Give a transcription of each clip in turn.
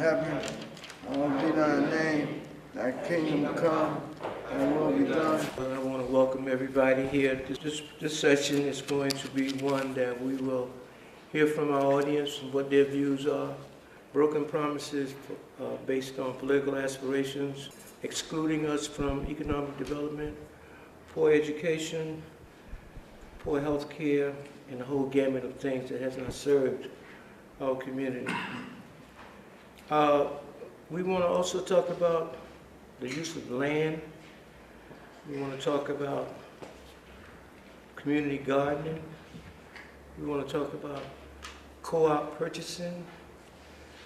heaven, hallowed be thy name, thy kingdom come, thy will be done. I want to welcome everybody here. This session is going to be one that we will hear from our audience and what their views are. Broken promises based on political aspirations, excluding us from economic development, poor education, poor health care, and the whole gamut of things that has not served our community. We want to also talk about the use of land. We want to talk about community gardening. We want to talk about co-op purchasing.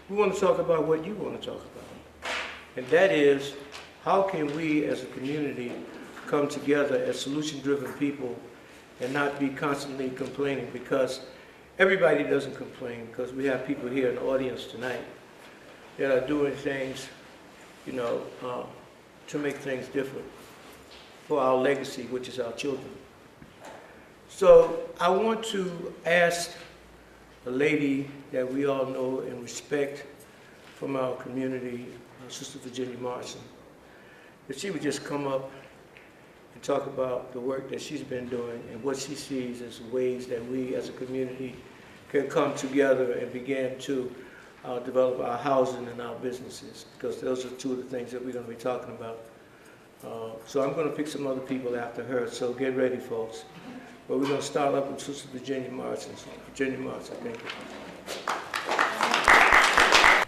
We want to talk about what you want to talk about. And that is, how can we as a community come together as solution-driven people and not be constantly complaining? Because everybody doesn't complain, because we have people here in the audience tonight that are doing things, to make things different for our legacy, which is our children. So I want to ask a lady that we all know and respect from our community, Sister Virginia Morrison, if she would just come up and talk about the work that she's been doing and what she sees as ways that we as a community can come together and begin to develop our housing and our businesses, because those are two of the things that we're going to be talking about. So I'm going to pick some other people after her, so get ready, folks. But we're going to start up with Sister Virginia Morrison. Virginia Morrison, thank you.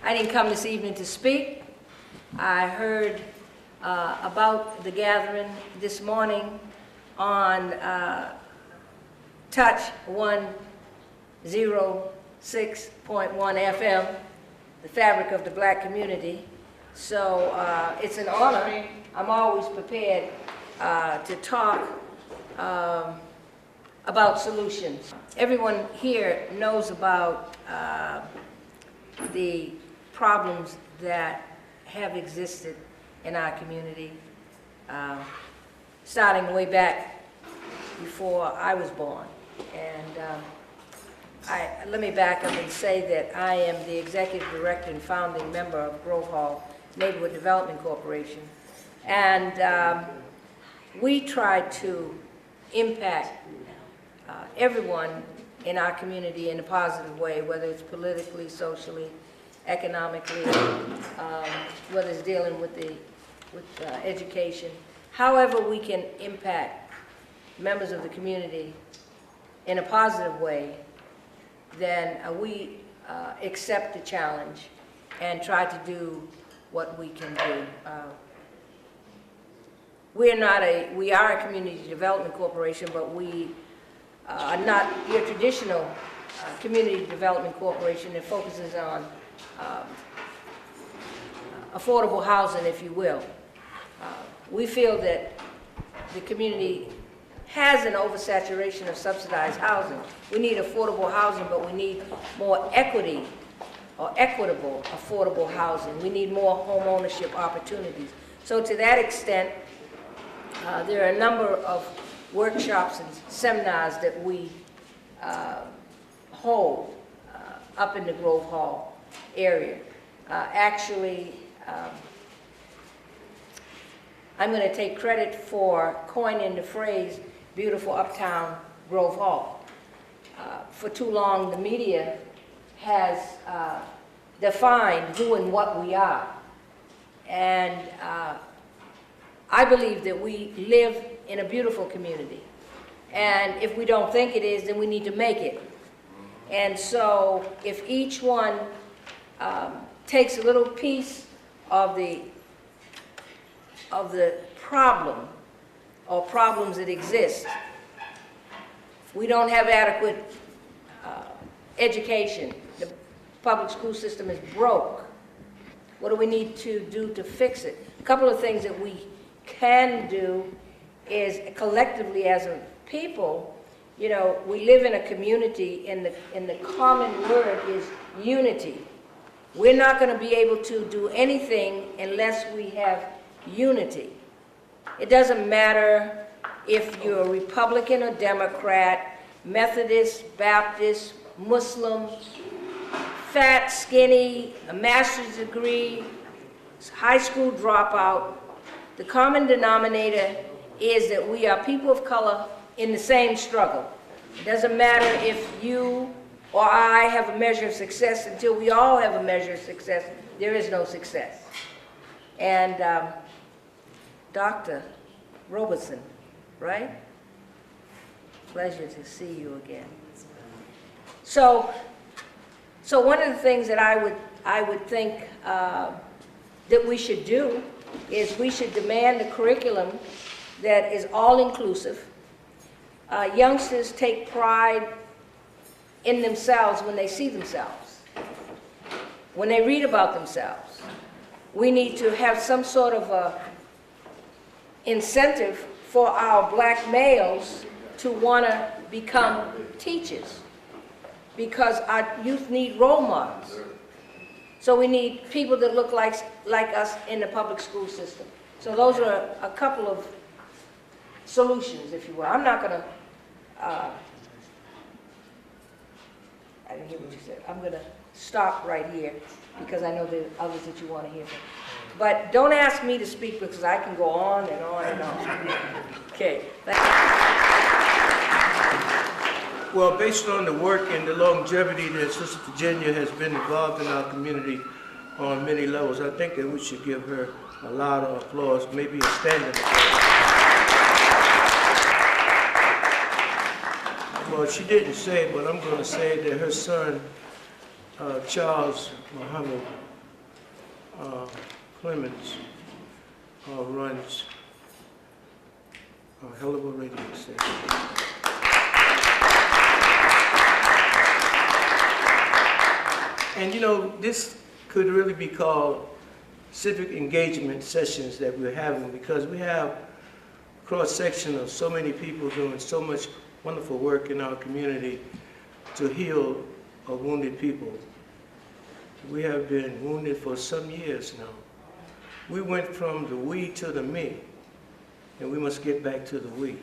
I didn't come this evening to speak. I heard about the gathering this morning on Touch 106.1 FM, the fabric of the black community. So it's an honor. I'm always prepared to talk about solutions. Everyone here knows about the problems that have existed in our community, starting way back before I was born. And let me back up and say that I am the executive director and founding member of Grove Hall Neighborhood Development Corporation. And we try to impact everyone in our community in a positive way, whether it's politically, socially, economically, whether it's dealing with education. However we can impact members of the community in a positive way, then we accept the challenge and try to do what we can do. We are a community development corporation, but we are not your traditional community development corporation that focuses on affordable housing, if you will. We feel that the community has an oversaturation of subsidized housing. We need affordable housing, but we need more equity or equitable affordable housing. We need more home ownership opportunities. So to that extent, there are a number of workshops and seminars that we hold up in the Grove Hall area. Actually, I'm going to take credit for coining the phrase beautiful uptown Grove Hall. For too long, the media has defined who and what we are. And I believe that we live in a beautiful community. And if we don't think it is, then we need to make it. And so if each one takes a little piece of the problem or problems that exist, we don't have adequate education. The public school system is broke. What do we need to do to fix it? A couple of things that we can do is collectively as a people, we live in a community, and the common word is unity. We're not going to be able to do anything unless we have unity. It doesn't matter if you're a Republican or Democrat, Methodist, Baptist, Muslim, fat, skinny, a master's degree, high school dropout. The common denominator is that we are people of color in the same struggle. It doesn't matter if you or I have a measure of success. Until we all have a measure of success, there is no success. And Dr. Robertson, right? Pleasure to see you again. So one of the things that I would think that we should do is we should demand a curriculum that is all-inclusive. Youngsters take pride in themselves when they see themselves, when they read about themselves. We need to have some sort of a incentive for our black males to want to become teachers, because our youth need role models. So we need people that look like us in the public school system. So those are a couple of solutions, if you will. I'm not going to, I didn't hear what you said. I'm going to stop right here because I know there are others that you want to hear from. But don't ask me to speak because I can go on and on and on. Okay. Well, based on the work and the longevity that Sister Virginia has been involved in our community on many levels, I think that we should give her a lot of applause, maybe a standing applause. Well, she didn't say it, but I'm going to say that her son, Charles Muhammad Clemens, runs a hell of a radio station. And you know, this could really be called civic engagement sessions that we're having, because we have a cross-section of so many people doing so much wonderful work in our community to heal wounded people. We have been wounded for some years now. We went from the we to the me, and we must get back to the we.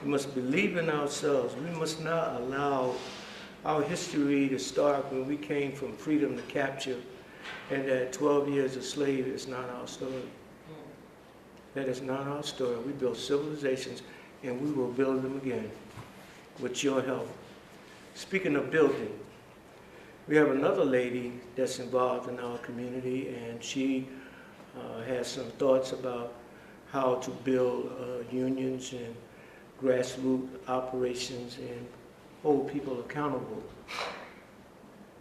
We must believe in ourselves. We must not allow our history to start when we came from freedom to capture, and that 12 years of slave is not our story. That is not our story. We built civilizations, and we will build them again with your help. Speaking of building, we have another lady that's involved in our community, and she has some thoughts about how to build unions and grassroots operations and hold people accountable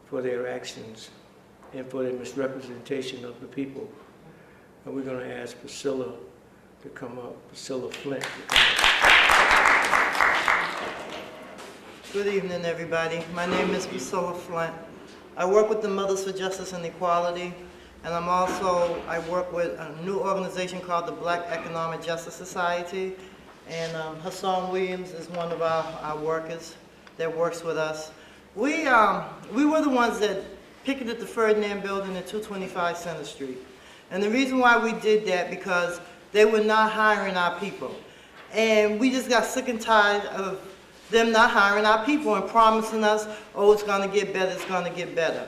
for their actions and for their misrepresentation of the people. And we're going to ask Priscilla to come up, Priscilla Flint to come up. Good evening, everybody. My name is Priscilla Flint. I work with the Mothers for Justice and Equality, and I work with a new organization called the Black Economic Justice Society, and Hassan Williams is one of our workers that works with us. We were the ones that picketed the Ferdinand Building at 225 Center Street. And the reason why we did that, because they were not hiring our people. And we just got sick and tired of them not hiring our people and promising us, oh, it's gonna get better, it's gonna get better.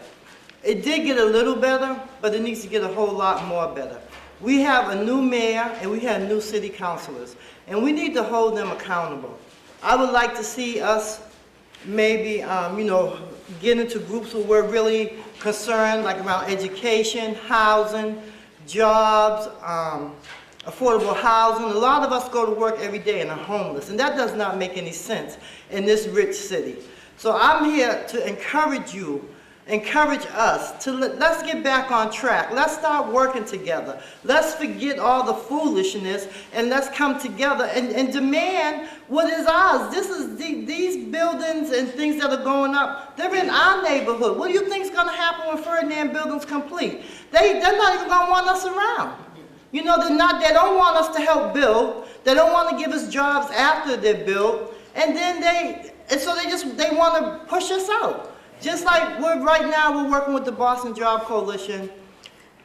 It did get a little better, but it needs to get a whole lot more better. We have a new mayor and we have new city councilors, and we need to hold them accountable. I would like to see us maybe, get into groups where we're really concerned, like around education, housing, jobs, affordable housing. A lot of us go to work every day and are homeless, and that does not make any sense in this rich city. So I'm here to encourage us to let's get back on track. Let's start working together. Let's forget all the foolishness and let's come together and demand what is ours. These buildings and things that are going up, they're in our neighborhood. What do you think is going to happen when Ferdinand Building's complete? They're not even going to want us around. You know, they don't want us to help build. They don't want to give us jobs after they're built. And then they want to push us out. Just like right now we're working with the Boston Job Coalition,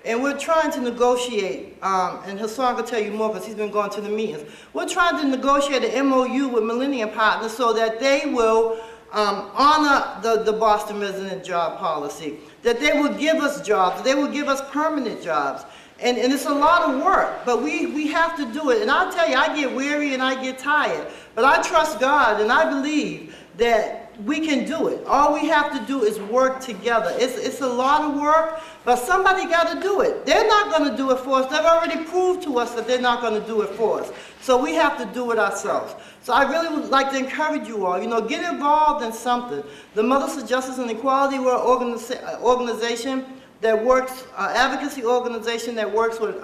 and we're trying to negotiate, and Hassan will tell you more because he's been going to the meetings. We're trying to negotiate an MOU with Millennium Partners so that they will honor the Boston resident job policy, that they will give us jobs, that they will give us permanent jobs. And it's a lot of work, but we have to do it. And I'll tell you, I get weary and I get tired, but I trust God and I believe that we can do it. All we have to do is work together. It's a lot of work, but somebody got to do it. They're not going to do it for us. They've already proved to us that they're not going to do it for us. So we have to do it ourselves. So I really would like to encourage you all, get involved in something. The Mothers for Justice and Equality, we're an organization that works, advocacy organization that works with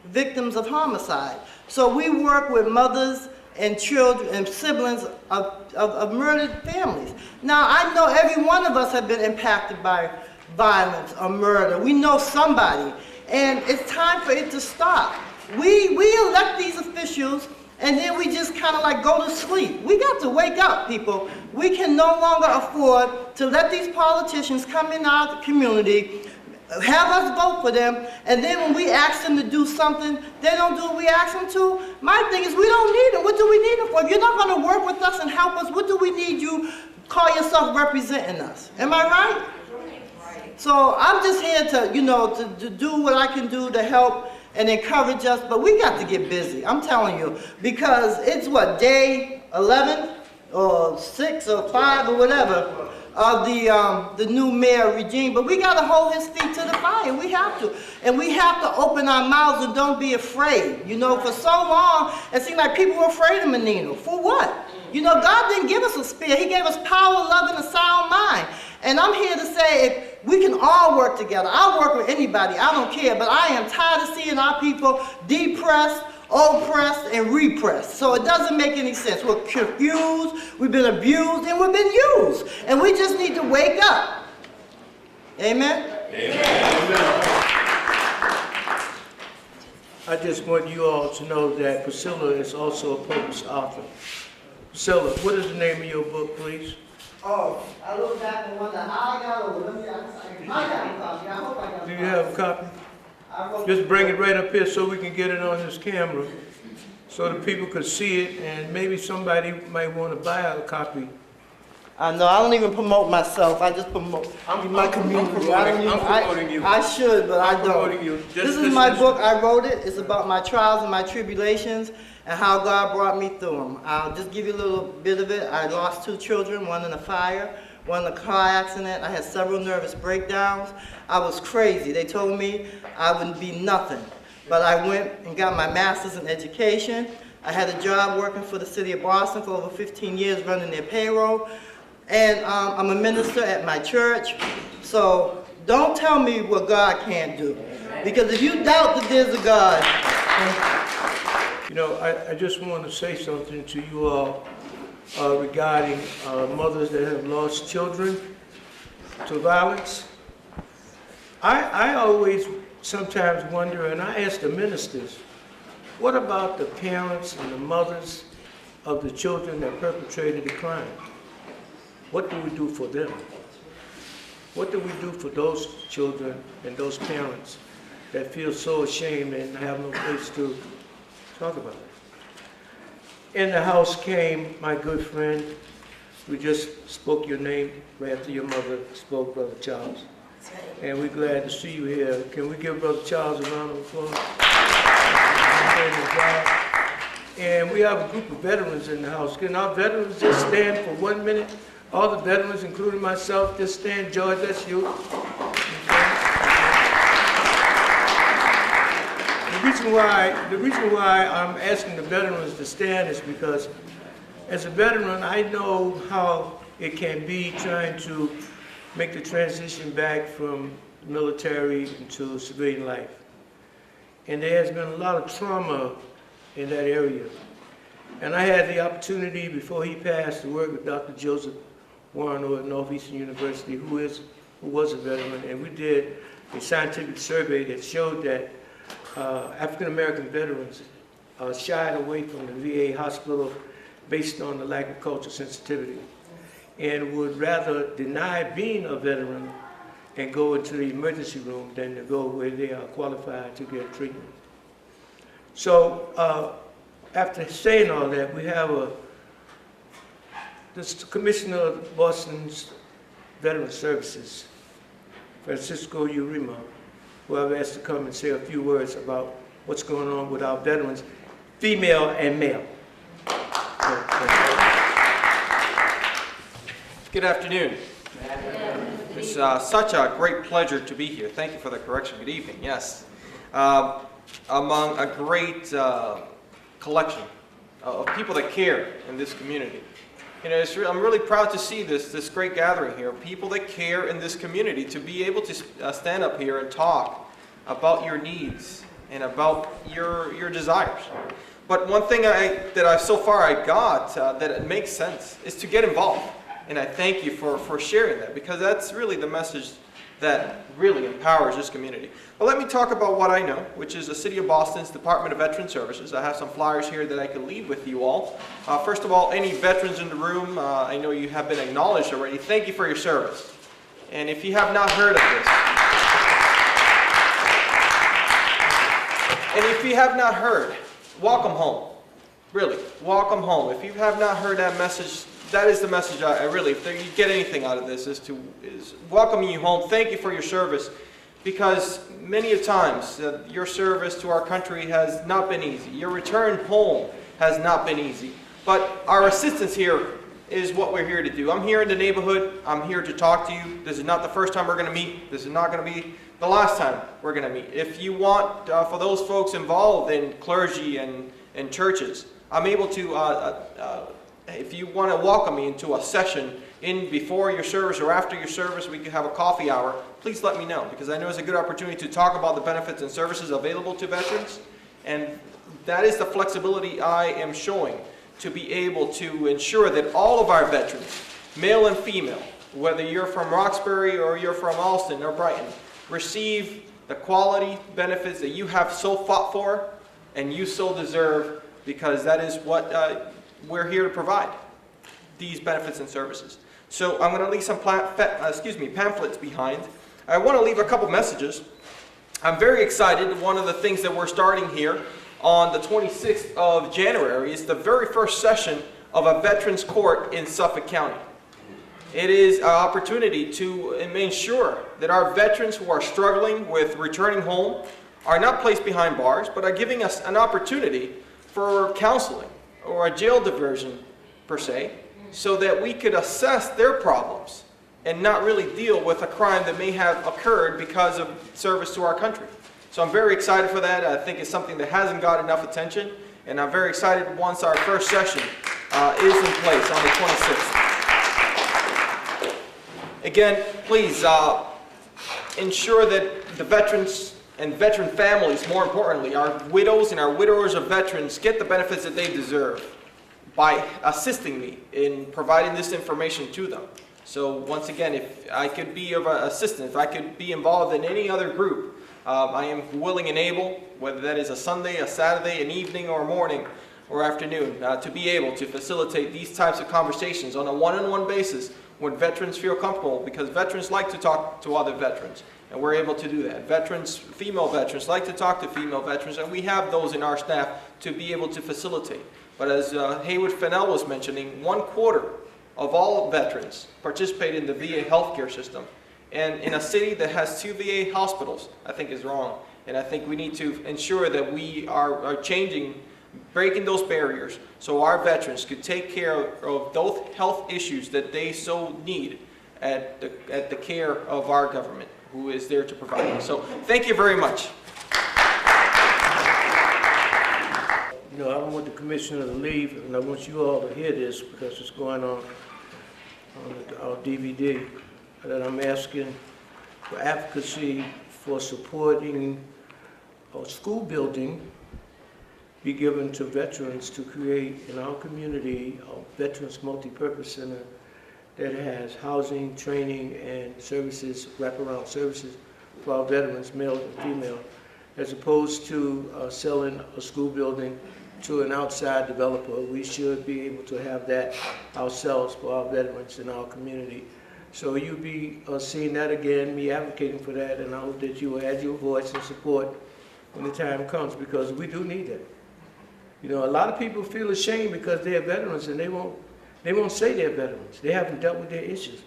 victims of homicide. So we work with mothers and children and siblings of murdered families. Now, I know every one of us have been impacted by violence or murder. We know somebody, and it's time for it to stop. We elect these officials, and then we just kind of like go to sleep. We got to wake up, people. We can no longer afford to let these politicians come in our community, have us vote for them, and then when we ask them to do something, they don't do what we ask them to. My thing is, we don't need them. What do we need them for? If you're not going to work with us and help us, what do we need you call yourself representing us? Am I right? So I'm just here to, to do what I can do to help and encourage us, but we got to get busy, I'm telling you, because it's what, day 11 or 6 or 5 or whatever of the new mayor regime, but we got to hold his feet to the fire. We have to. And we have to open our mouths and don't be afraid. For so long, it seemed like people were afraid of Menino. For what? God didn't give us a spear. He gave us power, love, and a sound mind. And I'm here to say, if we can all work together. I'll work with anybody. I don't care. But I am tired of seeing our people depressed, oppressed, and repressed. So it doesn't make any sense. We're confused, we've been abused, and we've been used. And we just need to wake up. Amen? Amen. I just want you all to know that Priscilla is also a published author. Priscilla, what is the name of your book, please? Oh, I look back and wonder how I got over. I got a copy. I hope I got a copy. Do you have a copy? Just bring it right up here so we can get it on this camera, so that people could see it, and maybe somebody might want to buy a copy. I know, I don't even promote myself, I just promote my community. I'm promoting you. I should, but I don't. Promoting you. This is my book, I wrote it. It's about my trials and my tribulations and how God brought me through them. I'll just give you a little bit of it. I lost 2 children, one in a fire, one in a car accident. I had several nervous breakdowns. I was crazy. They told me I wouldn't be nothing. But I went and got my master's in education. I had a job working for the city of Boston for over 15 years running their payroll. And I'm a minister at my church. So don't tell me what God can't do. Because if you doubt that there's a God. I just want to say something to you all regarding mothers that have lost children to violence. I always sometimes wonder, and I ask the ministers, what about the parents and the mothers of the children that perpetrated the crime? What do we do for them? What do we do for those children and those parents that feel so ashamed and have no place to talk about it? In the house came my good friend, who just spoke your name right after your mother spoke, Brother Charles. And we're glad to see you here. Can we give Brother Charles a round of applause? And we have a group of veterans in the house. Can our veterans just stand for 1 minute? All the veterans, including myself, just stand. George, that's you. The reason why I'm asking the veterans to stand is because as a veteran, I know how it can be trying to make the transition back from military into civilian life. And there has been a lot of trauma in that area. And I had the opportunity before he passed to work with Dr. Joseph Warren at Northeastern University, who was a veteran, and we did a scientific survey that showed that African American veterans shied away from the VA hospital based on the lack of cultural sensitivity, and would rather deny being a veteran and go into the emergency room than to go where they are qualified to get treatment. So after saying all that, we have the Commissioner of Boston's Veteran Services, Francisco Urema, who I've asked to come and say a few words about what's going on with our veterans, female and male. Good afternoon. It's such a great pleasure to be here. Thank you for the correction. Good evening. Yes. Among a great collection of people that care in this community. You know, I'm really proud to see this great gathering here, people that care in this community, to be able to stand up here and talk about your needs and about your desires. But one thing that I so far got that it makes sense is to get involved. And I thank you for sharing that, because that's really the message that really empowers this community. But let me talk about what I know, which is the City of Boston's Department of Veteran Services. I have some flyers here that I can leave with you all. First of all, any veterans in the room, I know you have been acknowledged already. Thank you for your service. And if you have not heard of this, and if you have not heard, welcome home. Really, welcome home. If you have not heard that message, that is the message I really, if you get anything out of this, is welcoming you home. Thank you for your service, because many a times your service to our country has not been easy. Your return home has not been easy. But our assistance here is what we're here to do. I'm here in the neighborhood. I'm here to talk to you. This is not the first time we're going to meet. This is not going to be the last time we're going to meet. If you want, for those folks involved in clergy and churches, I'm able to, if you want to welcome me into a session in before your service or after your service, we can have a coffee hour. Please let me know, because I know it's a good opportunity to talk about the benefits and services available to veterans. And that is the flexibility I am showing, to be able to ensure that all of our veterans, male and female, whether you're from Roxbury or you're from Alston or Brighton, receive the quality benefits that you have so fought for and you so deserve, because that is what we're here to provide, these benefits and services. So I'm going to leave some pamphlets behind. I want to leave a couple messages. I'm very excited. One of the things that we're starting here on the 26th of January is the very first session of a Veterans Court in Suffolk County. It is an opportunity to ensure that our veterans who are struggling with returning home are not placed behind bars, but are giving us an opportunity for counseling or a jail diversion, per se, so that we could assess their problems and not really deal with a crime that may have occurred because of service to our country. So I'm very excited for that. I think it's something that hasn't got enough attention, and I'm very excited once our first session is in place on the 26th. Again, please ensure that the veterans and veteran families, more importantly, our widows and our widowers of veterans, get the benefits that they deserve by assisting me in providing this information to them. So once again, if I could be of assistance, if I could be involved in any other group, I am willing and able, whether that is a Sunday, a Saturday, an evening, or a morning, or afternoon, to be able to facilitate these types of conversations on a one-on-one basis when veterans feel comfortable, because veterans like to talk to other veterans, and we're able to do that. Veterans, female veterans, like to talk to female veterans, and we have those in our staff to be able to facilitate. But as Haywood Fennell was mentioning, 1/4 of all veterans participate in the VA healthcare system. And in a city that has 2 VA hospitals, I think is wrong. And I think we need to ensure that we are changing, breaking those barriers, so our veterans could take care of those health issues that they so need at the care of our government, who is there to provide them. So thank you very much. You know, I don't want the commissioner to leave, and I want you all to hear this, because it's going on our DVD, that I'm asking for advocacy for supporting a school building be given to veterans to create in our community a Veterans Multi-Purpose Center that has housing, training, and services, wraparound services for our veterans, male and female, as opposed to selling a school building to an outside developer. We should be able to have that ourselves for our veterans in our community. So you'll be seeing that again, me advocating for that, and I hope that you will add your voice and support when the time comes, because we do need that. You know, a lot of people feel ashamed because they're veterans and they won't They won't say they're veterans. They haven't dealt with their issues.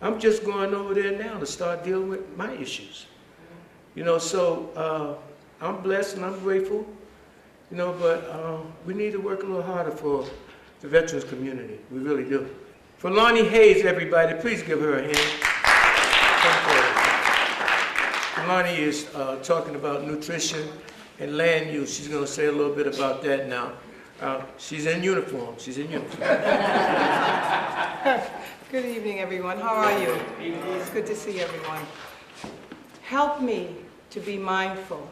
I'm just going over there now to start dealing with my issues. You know, so I'm blessed and I'm grateful, you know, but we need to work a little harder for the veterans community. We really do. For Lonnie Hayes, everybody, please give her a hand. Lonnie is talking about nutrition and land use. She's going to say a little bit about that now. She's in uniform. She's in uniform. Good evening, everyone. How are you? It's good to see everyone. Help me to be mindful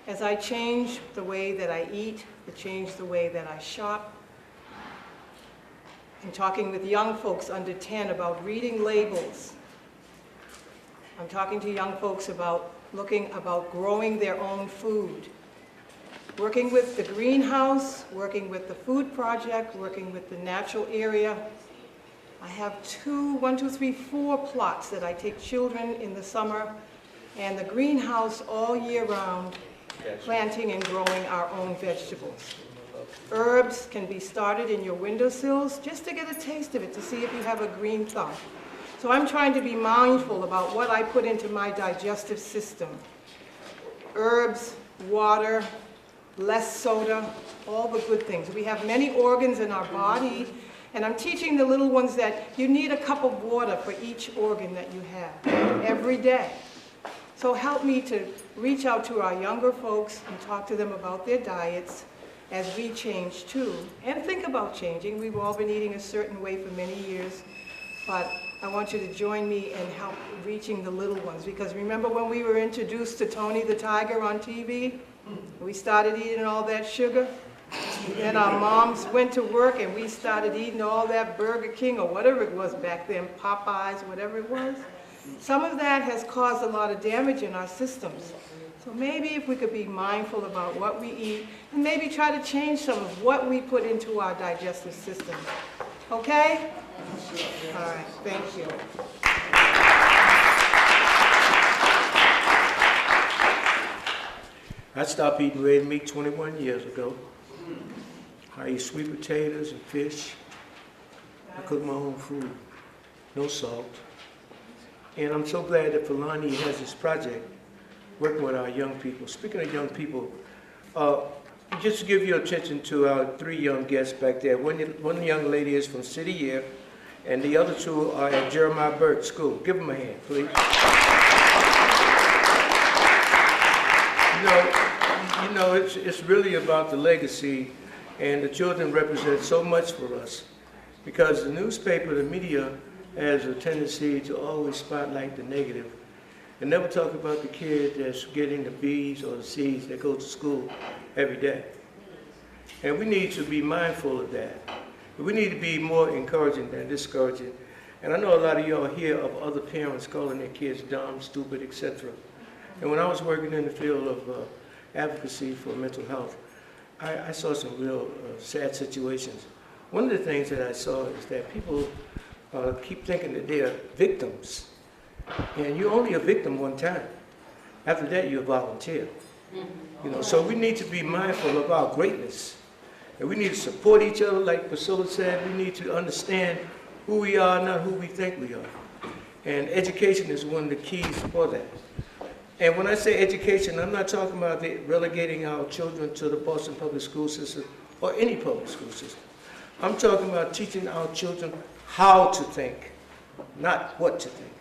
as I change the way that I eat, to change the way that I shop. I'm talking with young folks under 10 about reading labels. I'm talking to young folks about growing their own food. Working with the greenhouse, working with the food project, working with the natural area. I have 4 plots that I take children in the summer and the greenhouse all year round, planting and growing our own vegetables. Herbs can be started in your windowsills just to get a taste of it, to see if you have a green thumb. So I'm trying to be mindful about what I put into my digestive system. Herbs, water, less soda, all the good things. We have many organs in our body, and I'm teaching the little ones that you need a cup of water for each organ that you have every day. So help me to reach out to our younger folks and talk to them about their diets as we change too, and think about changing. We've all been eating a certain way for many years, but I want you to join me in help reaching the little ones, because remember when we were introduced to Tony the Tiger on TV? We started eating all that sugar, and our moms went to work and we started eating all that Burger King or whatever it was back then, Popeyes, whatever it was. Some of that has caused a lot of damage in our systems. So maybe if we could be mindful about what we eat and maybe try to change some of what we put into our digestive system. Okay? All right, thank you. I stopped eating red meat 21 years ago. I eat sweet potatoes and fish. I cook my own food, no salt. And I'm so glad that Fulani has this project working with our young people. Speaking of young people, just to give your attention to our 3 young guests back there. One young lady is from City Year, and the other 2 are at Jeremiah Burke School. Give them a hand, please. You know, it's really about the legacy, and the children represent so much for us, because the newspaper, the media, has a tendency to always spotlight the negative and never talk about the kid that's getting the B's or the C's that go to school every day. And we need to be mindful of that. We need to be more encouraging than discouraging. And I know a lot of y'all hear of other parents calling their kids dumb, stupid, etc. And when I was working in the field of advocacy for mental health, I saw some real sad situations. One of the things that I saw is that people keep thinking that they're victims. And you're only a victim one time. After that, you're a volunteer. You know, so we need to be mindful of our greatness. And we need to support each other, like Priscilla said. We need to understand who we are, not who we think we are. And education is one of the keys for that. And when I say education, I'm not talking about relegating our children to the Boston Public School System or any public school system. I'm talking about teaching our children how to think, not what to think.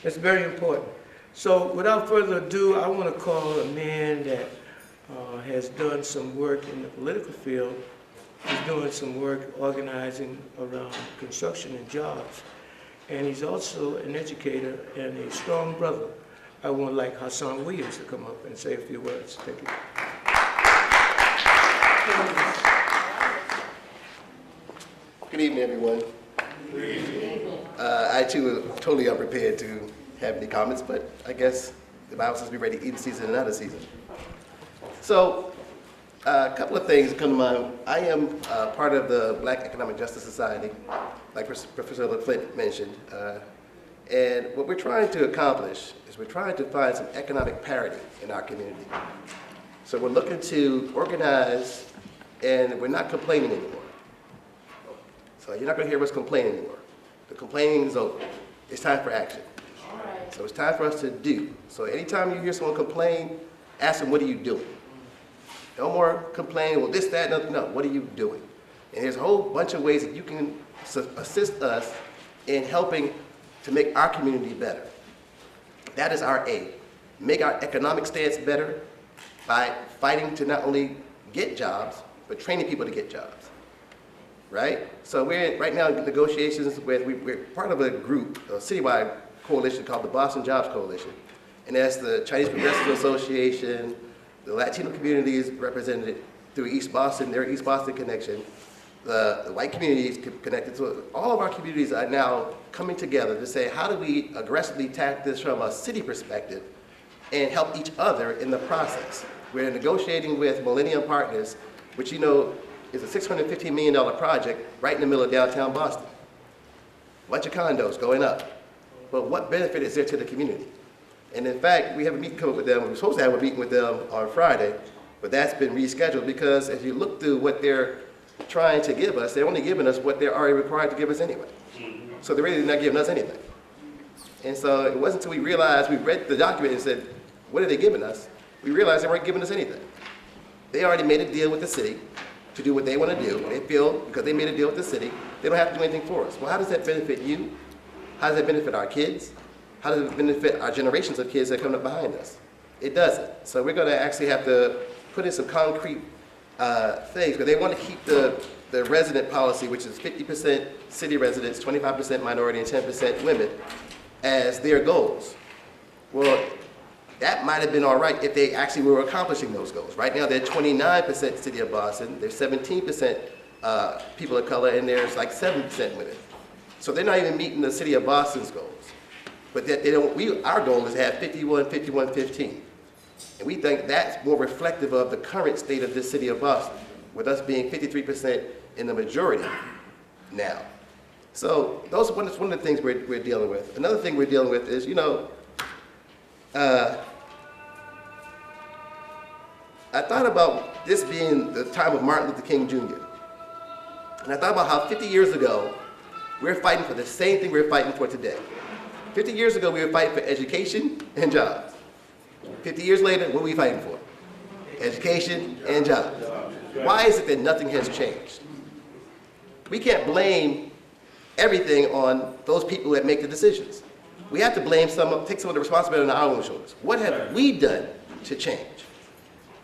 That's very important. So without further ado, I want to call a man that has done some work in the political field. He's doing some work organizing around construction and jobs. And he's also an educator and a strong brother. I would like Hassan Williams to come up and say a few words. Thank you. Good evening, everyone. Good evening. I too am totally unprepared to have any comments, but I guess the Bible says be ready to eat in season and out of season. So, a couple of things come to mind. I am part of the Black Economic Justice Society, like Professor Flint mentioned. And what we're trying to accomplish is we're trying to find some economic parity in our community. So we're looking to organize, and we're not complaining anymore. So you're not gonna hear us complain anymore. The complaining is over. It's time for action. So it's time for us to do. So anytime you hear someone complain, ask them, what are you doing? No more complaining, well, this, that, no, no, what are you doing? And there's a whole bunch of ways that you can assist us in helping to make our community better. That is our aim. Make our economic stance better by fighting to not only get jobs, but training people to get jobs, right? So we're right now in negotiations with, we're part of a group, a citywide coalition called the Boston Jobs Coalition. And that's the Chinese Progressive Association, the Latino communities represented through East Boston, their East Boston connection, the white communities connected. So all of our communities are now coming together to say, how do we aggressively tackle this from a city perspective and help each other in the process? We're negotiating with Millennium Partners, which you know is a $615 million project right in the middle of downtown Boston. A bunch of condos going up. But what benefit is there to the community? And in fact, we have a meeting coming with them. We were supposed to have a meeting with them on Friday, but that's been rescheduled because as you look through what they're trying to give us, they're only giving us what they're already required to give us anyway. So they're really not giving us anything. And so it wasn't until we realized, we read the document and said, what are they giving us? We realized they weren't giving us anything. They already made a deal with the city to do what they want to do. They feel because they made a deal with the city, they don't have to do anything for us. Well, how does that benefit you? How does that benefit our kids? How does it benefit our generations of kids that come up behind us? It doesn't. So we're going to actually have to put in some concrete things, because they want to keep the resident policy, which is 50% city residents, 25% minority, and 10% women, as their goals. Well, that might have been all right if they actually were accomplishing those goals. Right now, they're 29% city of Boston, there's 17% people of color, and there's like 7% women. So they're not even meeting the city of Boston's goals. But that they don't, our goal is to have 51, 51, 15. And we think that's more reflective of the current state of this city of Boston, with us being 53% in the majority now. So those are one of the things we're dealing with. Another thing we're dealing with is, you know, I thought about this being the time of Martin Luther King Jr. And I thought about how 50 years ago, we were fighting for the same thing we're fighting for today. 50 years ago, we were fighting for education and jobs. 50 years later, what are we fighting for? Education and jobs. Why is it that nothing has changed? We can't blame everything on those people that make the decisions. We have to blame take some of the responsibility on our own shoulders. What have we done to change?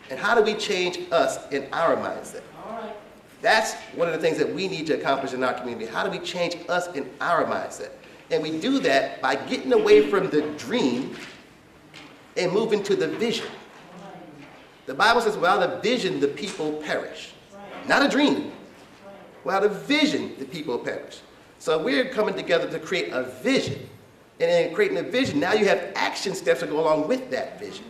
And how do we change us in our mindset? That's one of the things that we need to accomplish in our community. How do we change us in our mindset? And we do that by getting away from the dream and moving to the vision. The Bible says, without a vision, the people perish. Not a dream. Without a vision, the people perish. So we're coming together to create a vision. And in creating a vision, now you have action steps that go along with that vision.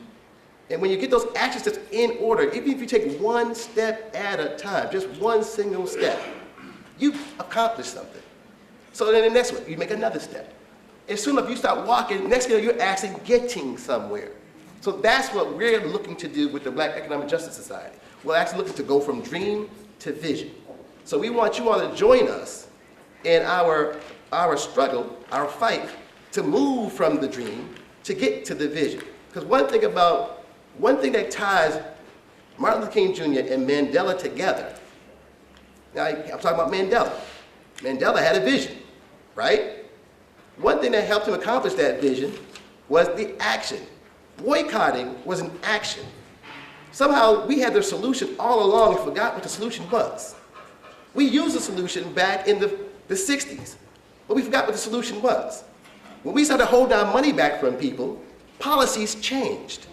And when you get those action steps in order, even if you take one step at a time, just one single step, you've accomplished something. So then the next one, you make another step. And soon if you start walking, next thing you're actually getting somewhere. So that's what we're looking to do with the Black Economic Justice Society. We're actually looking to go from dream to vision. So we want you all to join us in our struggle, our fight, to move from the dream to get to the vision. Because one thing that ties Martin Luther King Jr. and Mandela together, now I'm talking about Mandela. Mandela had a vision, right? One thing that helped him accomplish that vision was the action. Boycotting was an action. Somehow we had the solution all along and forgot what the solution was. We used the solution back in the 60s, but we forgot what the solution was. When we started to hold our money back from people, policies changed.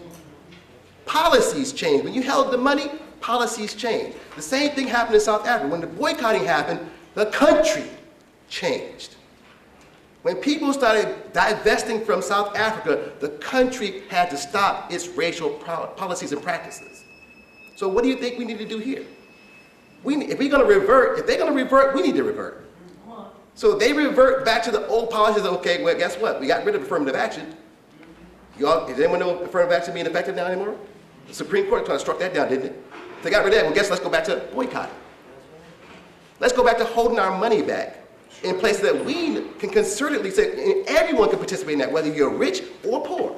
Policies changed. When you held the money, policies changed. The same thing happened in South Africa. When the boycotting happened, the country changed. When people started divesting from South Africa, the country had to stop its racial policies and practices. So what do you think we need to do here? If we're going to revert, if they're going to revert, we need to revert. So they revert back to the old policies. Okay, well, guess what? We got rid of affirmative action. Does anyone know affirmative action being effective now anymore? The Supreme Court kind of struck that down, didn't it? They got rid of that. Well, guess let's go back to boycotting. Let's go back to holding our money back in places that we can concertedly say, and everyone can participate in that, whether you're rich or poor.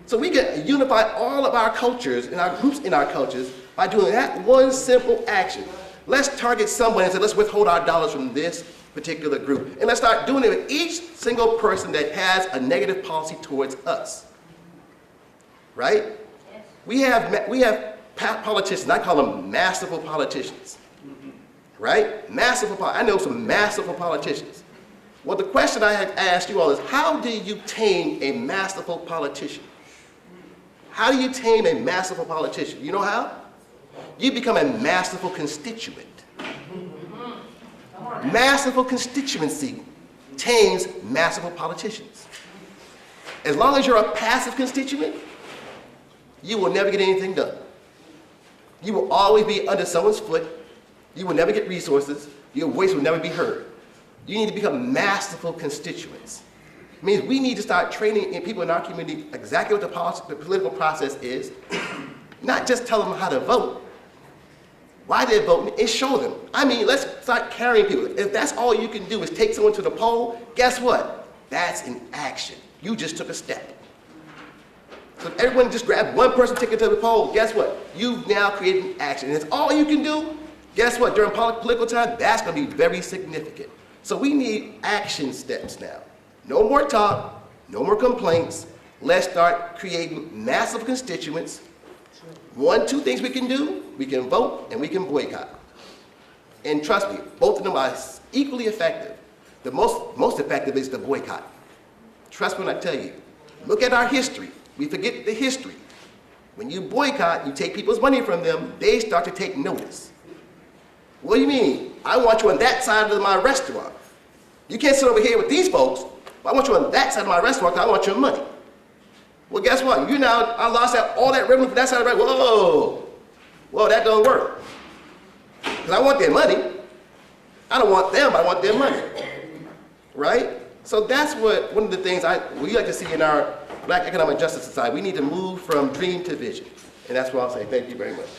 So we can unify all of our cultures and our groups in our cultures by doing that one simple action. Let's target someone and say, let's withhold our dollars from this particular group. And let's start doing it with each single person that has a negative policy towards us. Right? We have politicians, I call them masterful politicians. Right? Masterful, I know some masterful politicians. Well, the question I have asked you all is, how do you tame a masterful politician? How do you tame a masterful politician? You know how? You become a masterful constituent. Masterful constituency tames masterful politicians. As long as you're a passive constituent, you will never get anything done. You will always be under someone's foot. You will never get resources. Your voice will never be heard. You need to become masterful constituents. It means we need to start training people in our community exactly what the political process is, not just tell them how to vote, why they're voting, and show them. I mean, let's start carrying people. If that's all you can do is take someone to the poll, guess what? That's an action. You just took a step. So if everyone just grabbed one person ticket to the poll, guess what? You've now created an action. And if it's all you can do, guess what? During political time, that's going to be very significant. So we need action steps now. No more talk, no more complaints. Let's start creating massive constituents. Two things we can do, we can vote and we can boycott. And trust me, both of them are equally effective. The most effective is the boycott. Trust me when I tell you. Look at our history. We forget the history. When you boycott, you take people's money from them, they start to take notice. What do you mean? I want you on that side of my restaurant. You can't sit over here with these folks, but I want you on that side of my restaurant because I want your money. Well, guess what? I lost all that revenue from that side of the restaurant. Whoa, that don't work. Because I want their money. I don't want them, but I want their money. Right? So that's one of the things we like to see in our Black Economic Justice Society. We need to move from dream to vision. And that's what I'll say. Thank you very much.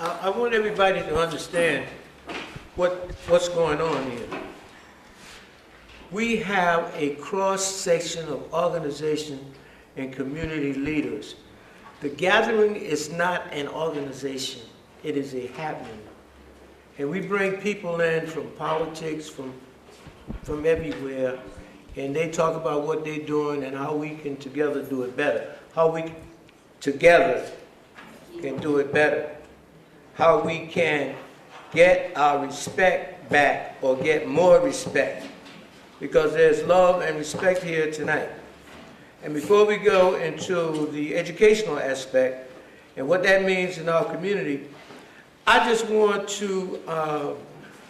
I want everybody to understand what's going on here. We have a cross-section of organization and community leaders. The gathering is not an organization, it is a happening. And we bring people in from politics, from everywhere, and they talk about what they're doing and how we can together do it better. How we together can do it better. How we can get our respect back or get more respect. Because there's love and respect here tonight. And before we go into the educational aspect and what that means in our community, I just want to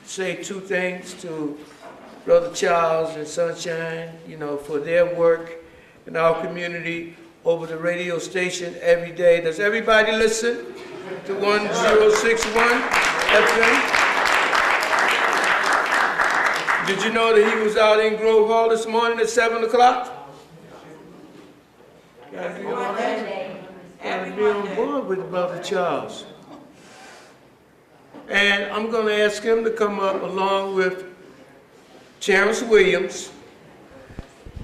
say two things to Brother Charles and Sunshine, for their work in our community over the radio station every day. Does everybody listen to 1061 FM? Did you know that he was out in Grove Hall this morning at 7 o'clock? Gotta be on board with Brother Charles. And I'm going to ask him to come up along with Terrence Williams.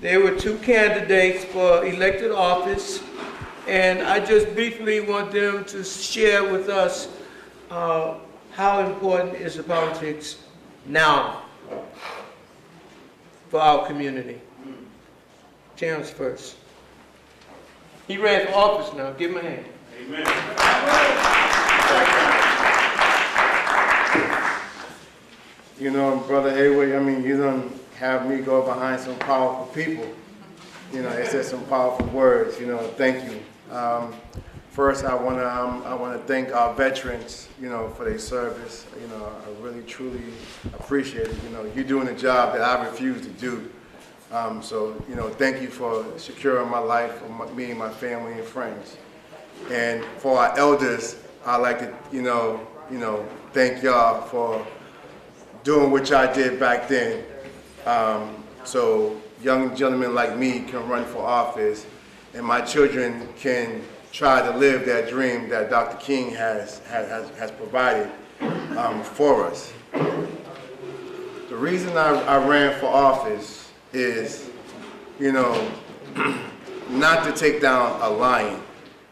There were two candidates for elected office, and I just briefly want them to share with us how important is the politics now for our community. Terrence first. He ran for office now. Give him a hand. Amen. Brother Haywood, you don't have me go behind some powerful people. They said some powerful words. Thank you. First, I want to thank our veterans, for their service. I really, truly appreciate it. You're doing a job that I refuse to do. So, thank you for securing my life for me and my family and friends. And for our elders, I'd like to, thank y'all for doing what y'all did back then. So young gentlemen like me can run for office, and my children can try to live that dream that Dr. King has provided for us. The reason I ran for office is, you know, not to take down a lion,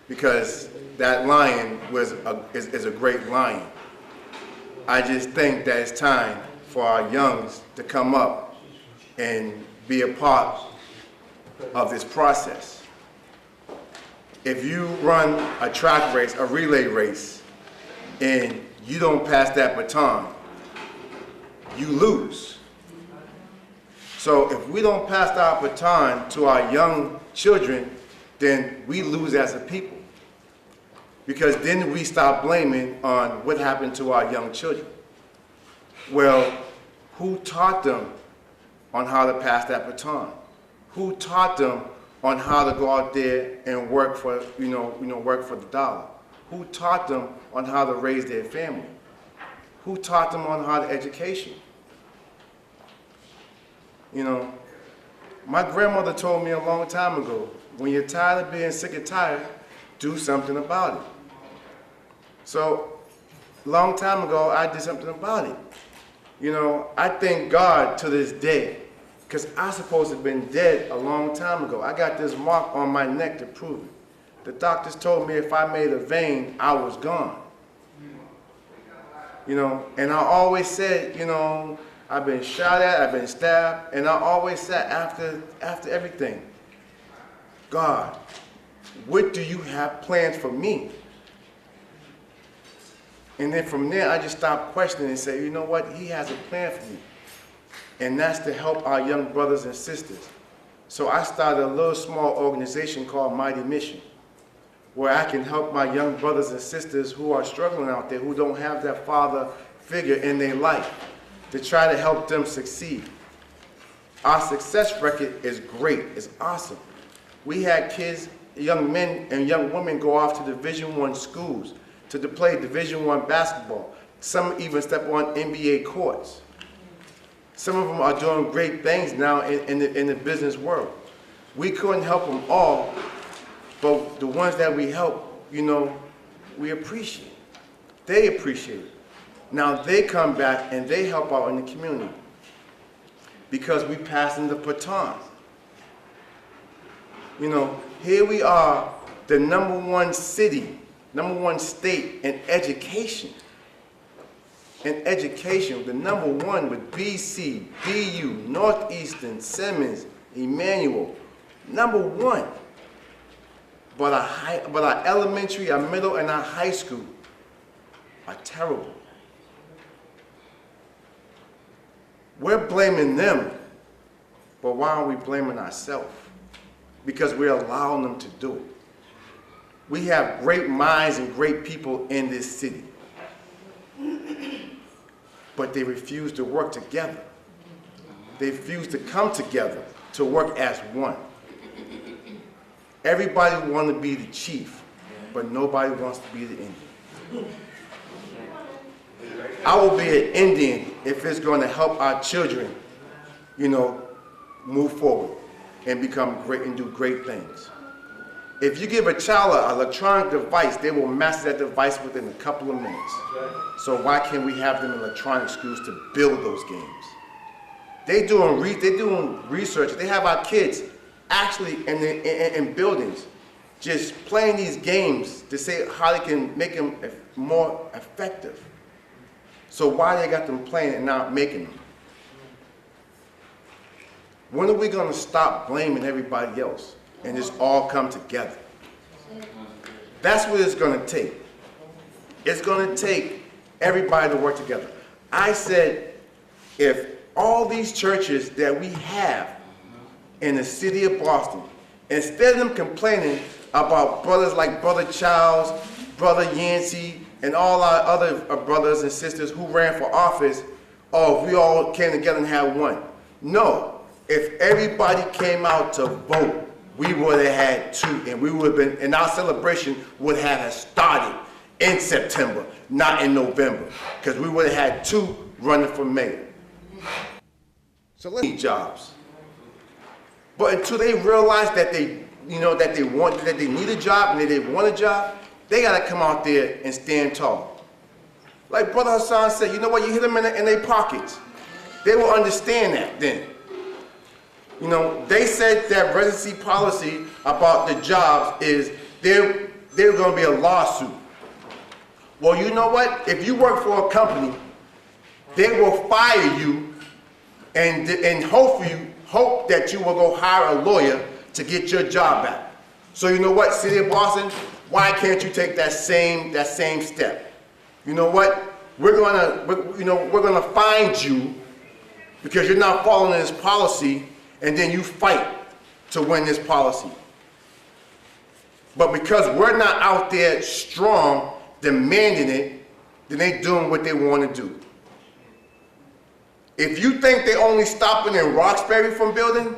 because that lion is a great lion. I just think that it's time for our youngs to come up and be a part of this process. If you run a track race, a relay race, and you don't pass that baton, you lose. So if we don't pass our baton to our young children, then we lose as a people. Because then we start blaming on what happened to our young children. Well, who taught them on how to pass that baton? Who taught them on how to go out there and work for, work for the dollar? Who taught them on how to raise their family? Who taught them on how to education? You know, my grandmother told me a long time ago, when you're tired of being sick and tired, do something about it. So, long time ago, I did something about it. You know, I thank God to this day, because I supposed to have been dead a long time ago. I got this mark on my neck to prove it. The doctors told me if I made a vein, I was gone. You know, and I always said, you know, I've been shot at, I've been stabbed, and I always said after everything, God, what do you have planned for me? And then from there, I just stopped questioning and say, you know what, he has a plan for me. And that's to help our young brothers and sisters. So I started a little small organization called Mighty Mission, where I can help my young brothers and sisters who are struggling out there, who don't have that father figure in their life, to try to help them succeed. Our success record is great, it's awesome. We had kids, young men and young women go off to Division I schools to play Division I basketball. Some even step on NBA courts. Some of them are doing great things now in the business world. We couldn't help them all, but the ones that we help, you know, we appreciate. They appreciate it. Now they come back and they help out in the community because we passing the baton. You know, here we are, the #1 city, #1 state in education. In education, the #1 with BC, BU, Northeastern, Simmons, Emmanuel, #1. But our elementary, our middle, and our high school are terrible. We're blaming them, but why aren't we blaming ourselves? Because we're allowing them to do it. We have great minds and great people in this city, but they refuse to work together. They refuse to come together to work as one. Everybody wants to be the chief, but nobody wants to be the Indian. I will be an Indian if it's going to help our children, you know, move forward and become great and do great things. If you give a child an electronic device, they will master that device within a couple of minutes. So why can't we have them in electronic schools to build those games? They're doing research. They have our kids actually in buildings just playing these games to say how they can make them more effective. So why they got them playing and not making them? When are we going to stop blaming everybody else and just all come together? That's what it's going to take. It's going to take everybody to work together. I said, if all these churches that we have in the city of Boston, instead of them complaining about brothers like Brother Charles, Brother Yancey, and all our other brothers and sisters who ran for office, oh, we all came together and had one. No, if everybody came out to vote, we would have had two, and we would have been, and our celebration would have started in September, not in November, because we would have had two running for mayor. So let's need jobs. But until they realize that they you know, that they need a job and that they want a job, they gotta come out there and stand tall. Like Brother Hassan said, you know what, you hit them in their pockets. They will understand that then. You know, they said that residency policy about the jobs is there's gonna be a lawsuit. Well, you know what? If you work for a company, they will fire you and hope that you will go hire a lawyer to get your job back. So you know what, City of Boston, why can't you take that same step? You know what? We're gonna find you because you're not following this policy, and then you fight to win this policy. But because we're not out there strong demanding it, then they doing what they want to do. If you think they're only stopping in Roxbury from building,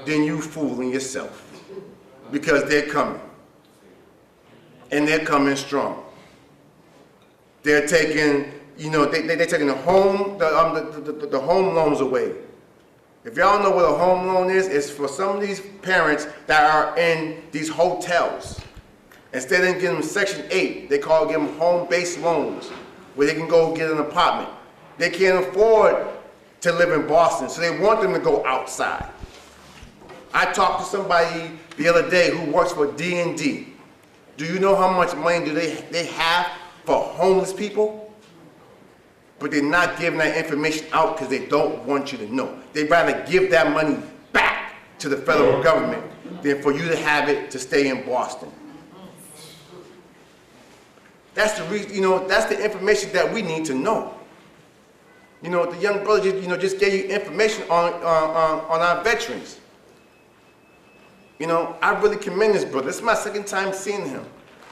then you fooling yourself. Because they're coming. And they're coming strong. They're taking, you know, they're taking the home loans away. If y'all know what a home loan is, it's for some of these parents that are in these hotels. Instead of giving them Section 8, give them home-based loans where they can go get an apartment. They can't afford to live in Boston, so they want them to go outside. I talked to somebody the other day who works for D&D. Do you know how much money do they have for homeless people? But they're not giving that information out because they don't want you to know. They'd rather give that money back to the federal government than for you to have it to stay in Boston. That's the reason, you know, that's the information that we need to know. You know, the young brother just gave you information on our veterans. You know, I really commend this brother. This is my second time seeing him.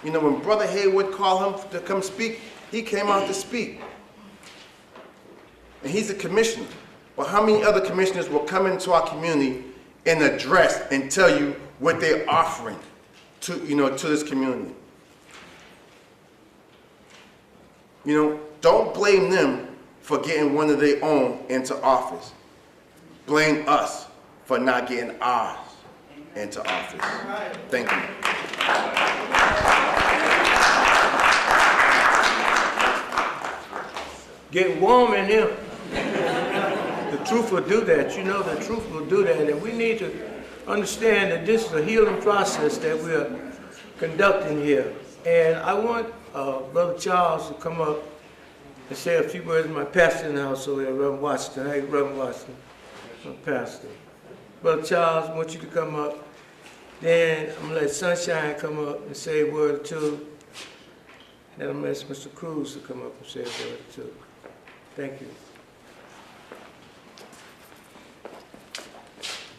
You know, when Brother Haywood called him to come speak, he came out to speak. And he's a commissioner. Well, how many other commissioners will come into our community and address and tell you what they're offering to this community? You know, don't blame them for getting one of their own into office. Blame us for not getting ours into office. Thank you. Get warm in here. The truth will do that. You know, the truth will do that. And we need to understand that this is a healing process that we're conducting here. And I want Brother Charles to come up and say a few words. My pastor in the house over there, Reverend Washington. Hey, Reverend Washington, my pastor. Brother Charles, I want you to come up. Then I'm going to let Sunshine come up and say a word or two. Then I'm going to ask Mr. Cruz to come up and say a word or two. Thank you.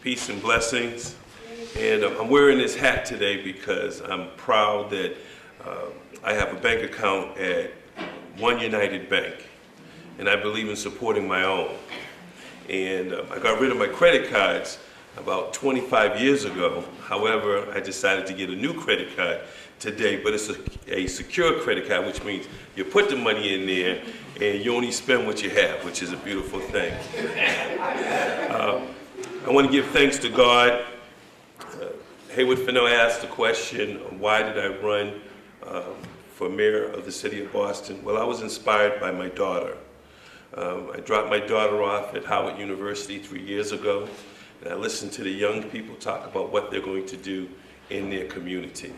Peace and blessings. And I'm wearing this hat today because I'm proud that I have a bank account at One United Bank. And I believe in supporting my own. And I got rid of my credit cards about 25 years ago. However, I decided to get a new credit card today, but it's a secure credit card, which means you put the money in there and you only spend what you have, which is a beautiful thing. I want to give thanks to God. Haywood Fennell asked the question, why did I run for mayor of the city of Boston? Well, I was inspired by my daughter. I dropped my daughter off at Howard University 3 years ago, and I listened to the young people talk about what they're going to do in their community.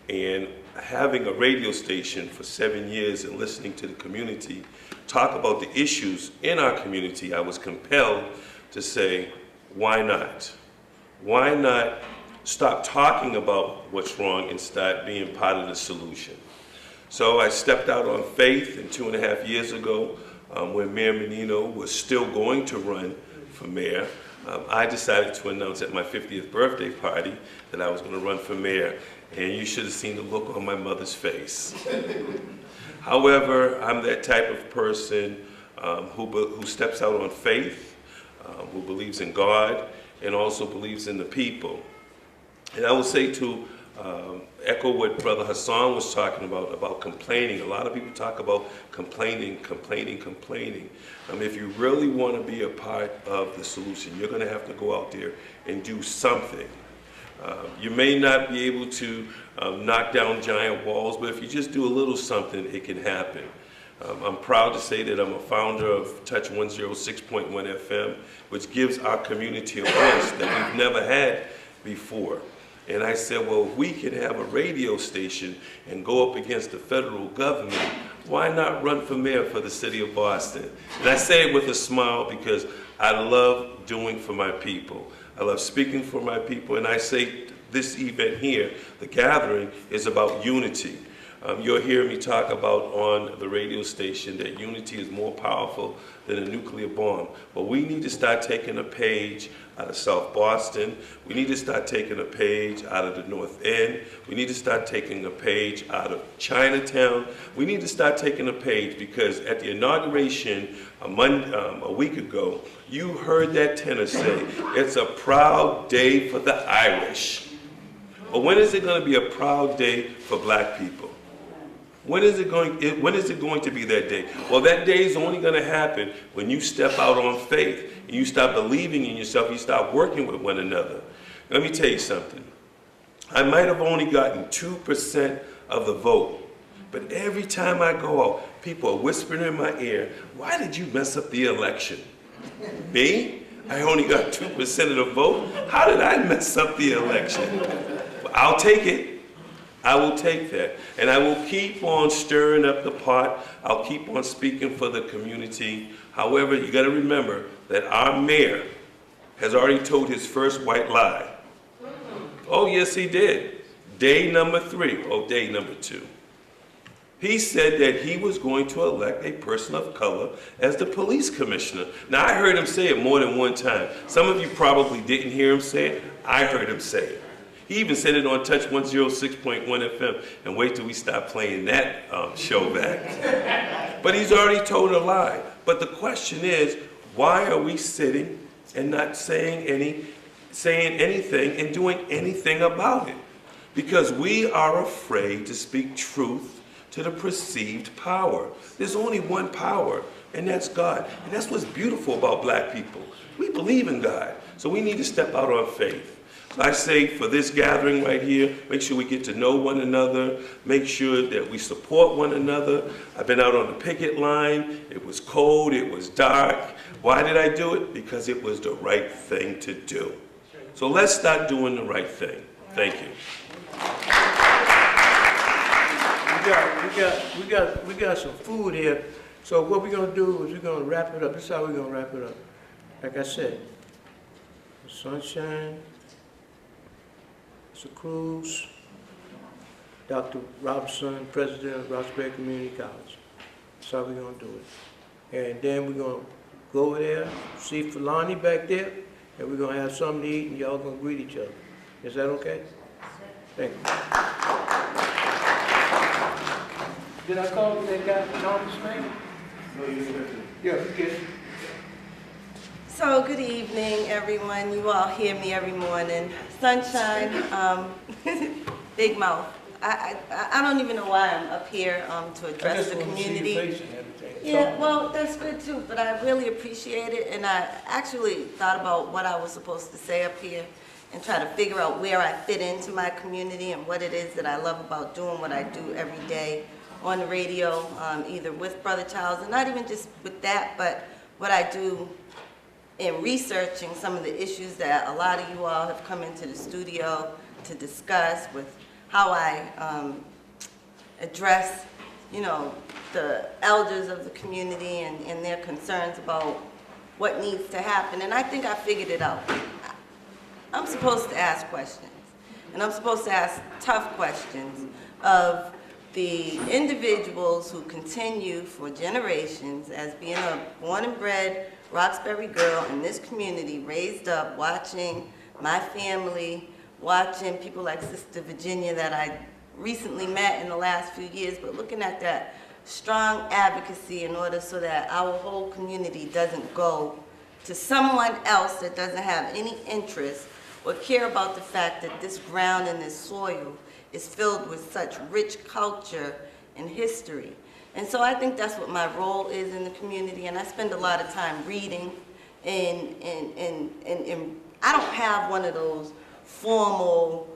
And having a radio station for 7 years and listening to the community talk about the issues in our community, I was compelled to say, why not? Why not stop talking about what's wrong and start being part of the solution? So I stepped out on faith, and 2.5 years ago, when Mayor Menino was still going to run for mayor, I decided to announce at my 50th birthday party that I was going to run for mayor, and you should have seen the look on my mother's face. However, I'm that type of person who steps out on faith, who believes in God, and also believes in the people. And I will say to echo what Brother Hassan was talking about complaining. A lot of people talk about complaining. If you really want to be a part of the solution, you're going to have to go out there and do something. You may not be able to knock down giant walls, but if you just do a little something, it can happen. I'm proud to say that I'm a founder of Touch 106.1 FM, which gives our community a voice that we've never had before. And I said, well, if we can have a radio station and go up against the federal government, why not run for mayor for the city of Boston? And I say it with a smile because I love doing for my people. I love speaking for my people, and I say this event here, the gathering, is about unity. You'll hear me talk about on the radio station that unity is more powerful than a nuclear bomb. But we need to start taking a page out of South Boston. We need to start taking a page out of the North End. We need to start taking a page out of Chinatown. We need to start taking a page because at the inauguration a week ago, you heard that tenor say, it's a proud day for the Irish. But when is it going to be a proud day for black people? When is it going to be that day? Well, that day is only going to happen when you step out on faith and you start believing in yourself, you start working with one another. Let me tell you something. I might have only gotten 2% of the vote, but every time I go out, people are whispering in my ear, why did you mess up the election? Me? I only got 2% of the vote? How did I mess up the election? Well, I'll take it. I will take that, and I will keep on stirring up the pot. I'll keep on speaking for the community. However, you got to remember that our mayor has already told his first white lie. Oh, yes, he did. Day number 3, or day number 2. He said that he was going to elect a person of color as the police commissioner. Now, I heard him say it more than one time. Some of you probably didn't hear him say it. I heard him say it. He even said it on Touch 106.1 FM, and wait till we stop playing that show back. But he's already told a lie. But the question is, why are we sitting and not saying anything and doing anything about it? Because we are afraid to speak truth to the perceived power. There's only one power, and that's God. And that's what's beautiful about black people. We believe in God, so we need to step out on faith. I say for this gathering right here, make sure we get to know one another, make sure that we support one another. I've been out on the picket line. It was cold, it was dark. Why did I do it? Because it was the right thing to do. So let's start doing the right thing. Thank you. We got some food here. So what we're gonna do is we're gonna wrap it up. This is how we're gonna wrap it up. Like I said, sunshine. Mr. Cruz, Dr. Robinson, President of Roxbury Community College. That's how we're going to do it. And then we're going to go over there, see Fulani back there, and we're going to have something to eat, and y'all going to greet each other. Is that okay? Thank you. Did I call that guy Thomas name? No, you didn't. Yeah, you did. So good evening, everyone. You all hear me every morning. Sunshine, big mouth. I don't even know why I'm up here to address the community. Yeah, well, that's good too, but I really appreciate it, and I actually thought about what I was supposed to say up here and try to figure out where I fit into my community and what it is that I love about doing what I do every day on the radio, either with Brother Childs, and not even just with that, but what I do in researching some of the issues that a lot of you all have come into the studio to discuss, with how I address, you know, the elders of the community and their concerns about what needs to happen. And I think I figured it out. I'm supposed to ask questions, and I'm supposed to ask tough questions of the individuals who continue for generations as being a born and bred Roxbury girl in this community, raised up watching my family, watching people like Sister Virginia that I recently met in the last few years, but looking at that strong advocacy in order so that our whole community doesn't go to someone else that doesn't have any interest or care about the fact that this ground and this soil is filled with such rich culture and history. And so I think that's what my role is in the community, and I spend a lot of time reading, and I don't have one of those formal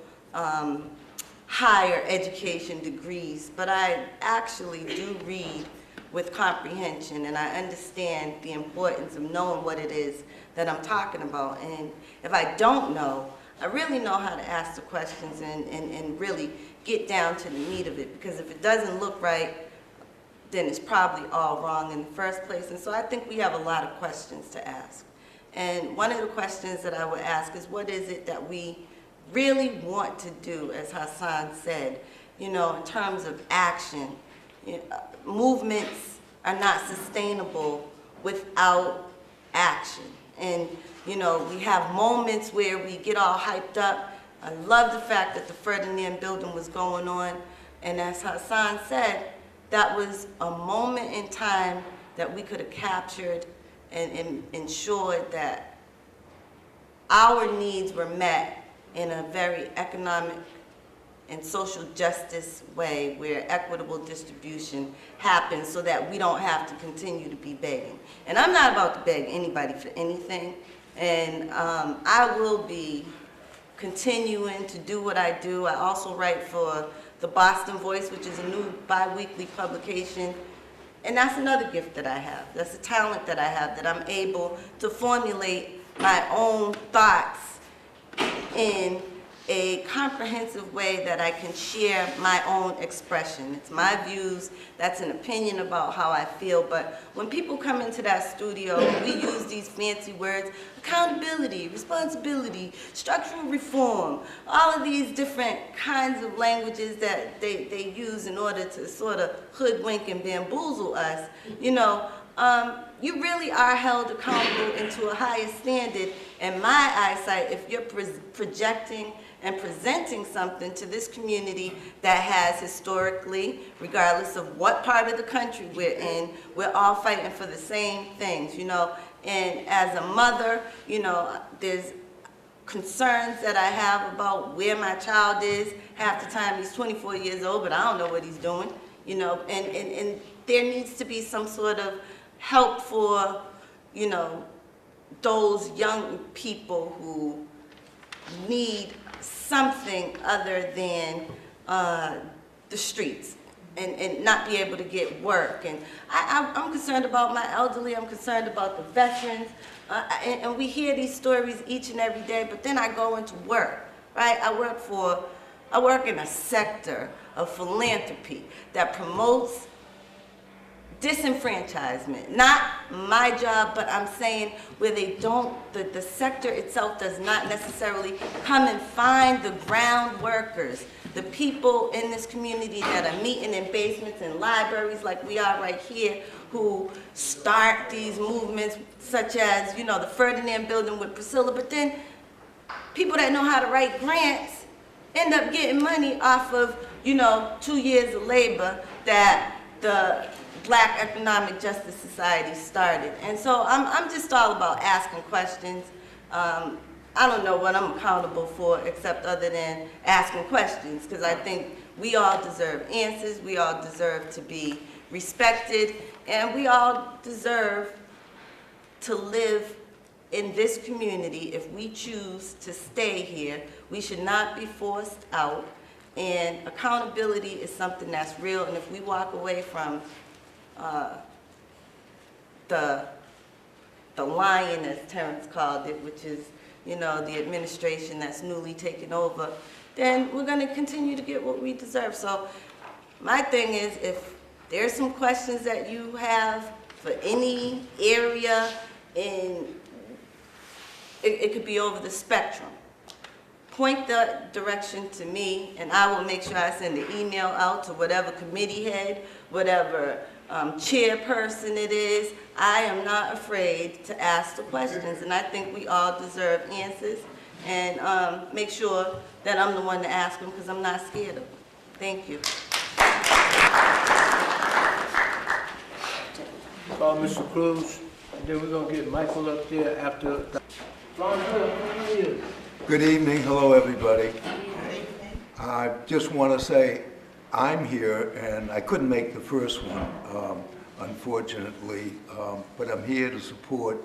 higher education degrees, but I actually do read with comprehension, and I understand the importance of knowing what it is that I'm talking about. And if I don't know, I really know how to ask the questions and really get down to the meat of it, because if it doesn't look right, then it's probably all wrong in the first place. And so I think we have a lot of questions to ask. And one of the questions that I would ask is, what is it that we really want to do, as Hassan said, you know, in terms of action? Movements are not sustainable without action. And, you know, we have moments where we get all hyped up. I love the fact that the Ferdinand building was going on. And as Hassan said, that was a moment in time that we could have captured and ensured that our needs were met in a very economic and social justice way, where equitable distribution happens so that we don't have to continue to be begging. And I'm not about to beg anybody for anything, and I will be continuing to do what I do. I also write for the Boston Voice, which is a new bi-weekly publication, and that's another gift that I have. That's a talent that I have, that I'm able to formulate my own thoughts in a comprehensive way that I can share my own expression. It's my views, that's an opinion about how I feel, but when people come into that studio, we use these fancy words: accountability, responsibility, structural reform, all of these different kinds of languages that they use in order to sort of hoodwink and bamboozle us. You know, you really are held accountable into a higher standard in my eyesight if you're projecting and presenting something to this community that has historically, regardless of what part of the country we're in, we're all fighting for the same things, you know. And as a mother, you know, there's concerns that I have about where my child is. Half the time he's 24 years old, but I don't know what he's doing, you know. And there needs to be some sort of help for, you know, those young people who need something other than the streets and not be able to get work. And I'm concerned about my elderly, I'm concerned about the veterans, and we hear these stories each and every day, but then I go into work, right? I work in a sector of philanthropy that promotes disenfranchisement. Not my job, but I'm saying where they don't, the sector itself does not necessarily come and find the ground workers, the people in this community that are meeting in basements and libraries like we are right here, who start these movements such as, you know, the Ferdinand building with Priscilla, but then people that know how to write grants end up getting money off of, you know, 2 years of labor that the Black Economic Justice Society started. And so I'm just all about asking questions. I don't know what I'm accountable for except other than asking questions, because I think we all deserve answers, we all deserve to be respected, and we all deserve to live in this community. If we choose to stay here, we should not be forced out, and accountability is something that's real. And if we walk away from the lion, as Terrence called it, which is, you know, the administration that's newly taken over, then we're going to continue to get what we deserve. So my thing is, if there's some questions that you have for any area it could be over the spectrum, point the direction to me, and I will make sure I send an email out to whatever committee head, whatever chairperson it is. I am not afraid to ask the questions, and I think we all deserve answers, and make sure that I'm the one to ask them, because I'm not scared of them. Thank you. Call Mr. Cruz, and then we're gonna get Michael up there after. Good evening, hello everybody. I just want to say I'm here, and I couldn't make the first one, unfortunately, but I'm here to support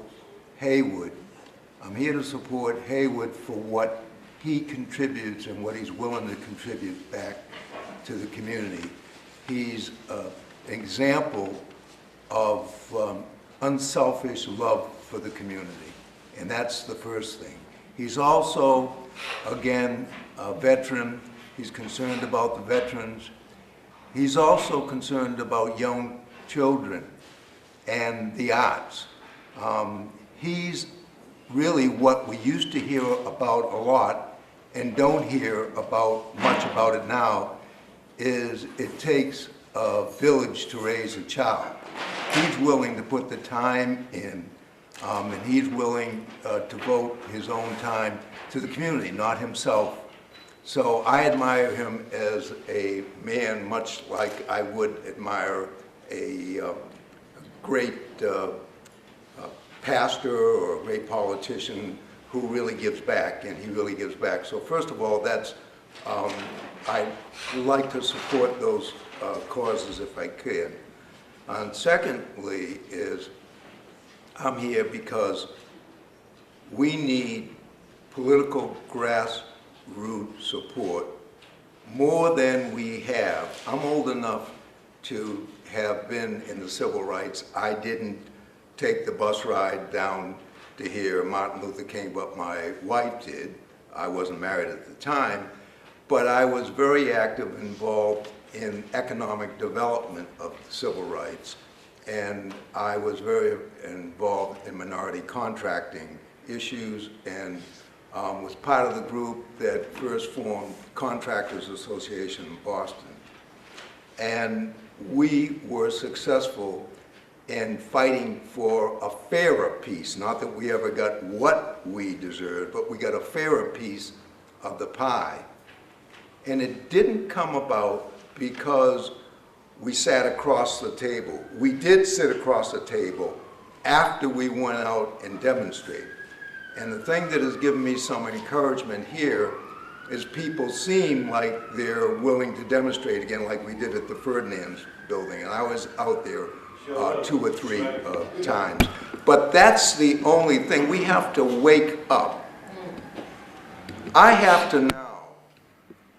Haywood. I'm here to support Haywood for what he contributes and what he's willing to contribute back to the community. He's an example of unselfish love for the community, and that's the first thing. He's also, again, a veteran. He's concerned about the veterans. He's also concerned about young children and the arts. He's really what we used to hear about a lot and don't hear much about it now, is it takes a village to raise a child. He's willing to put the time in, and he's willing to devote his own time to the community, not himself. So I admire him as a man, much like I would admire a great pastor or a great politician who really gives back, and he really gives back. So first of all, that's I like to support those causes if I can. And secondly is I'm here because we need political grassroots support more than we have. I'm old enough to have been in the civil rights. I didn't take the bus ride down to hear Martin Luther King, but my wife did. I wasn't married at the time, but I was very active, involved in economic development of civil rights, and I was very involved in minority contracting issues, and was part of the group that first formed Contractors Association in Boston. And we were successful in fighting for a fairer piece. Not that we ever got what we deserved, but we got a fairer piece of the pie. And it didn't come about because we sat across the table. We did sit across the table after we went out and demonstrated. And the thing that has given me some encouragement here is people seem like they're willing to demonstrate again, like we did at the Ferdinand's building. And I was out there 2 or 3 times. But that's the only thing. We have to wake up. I have to now,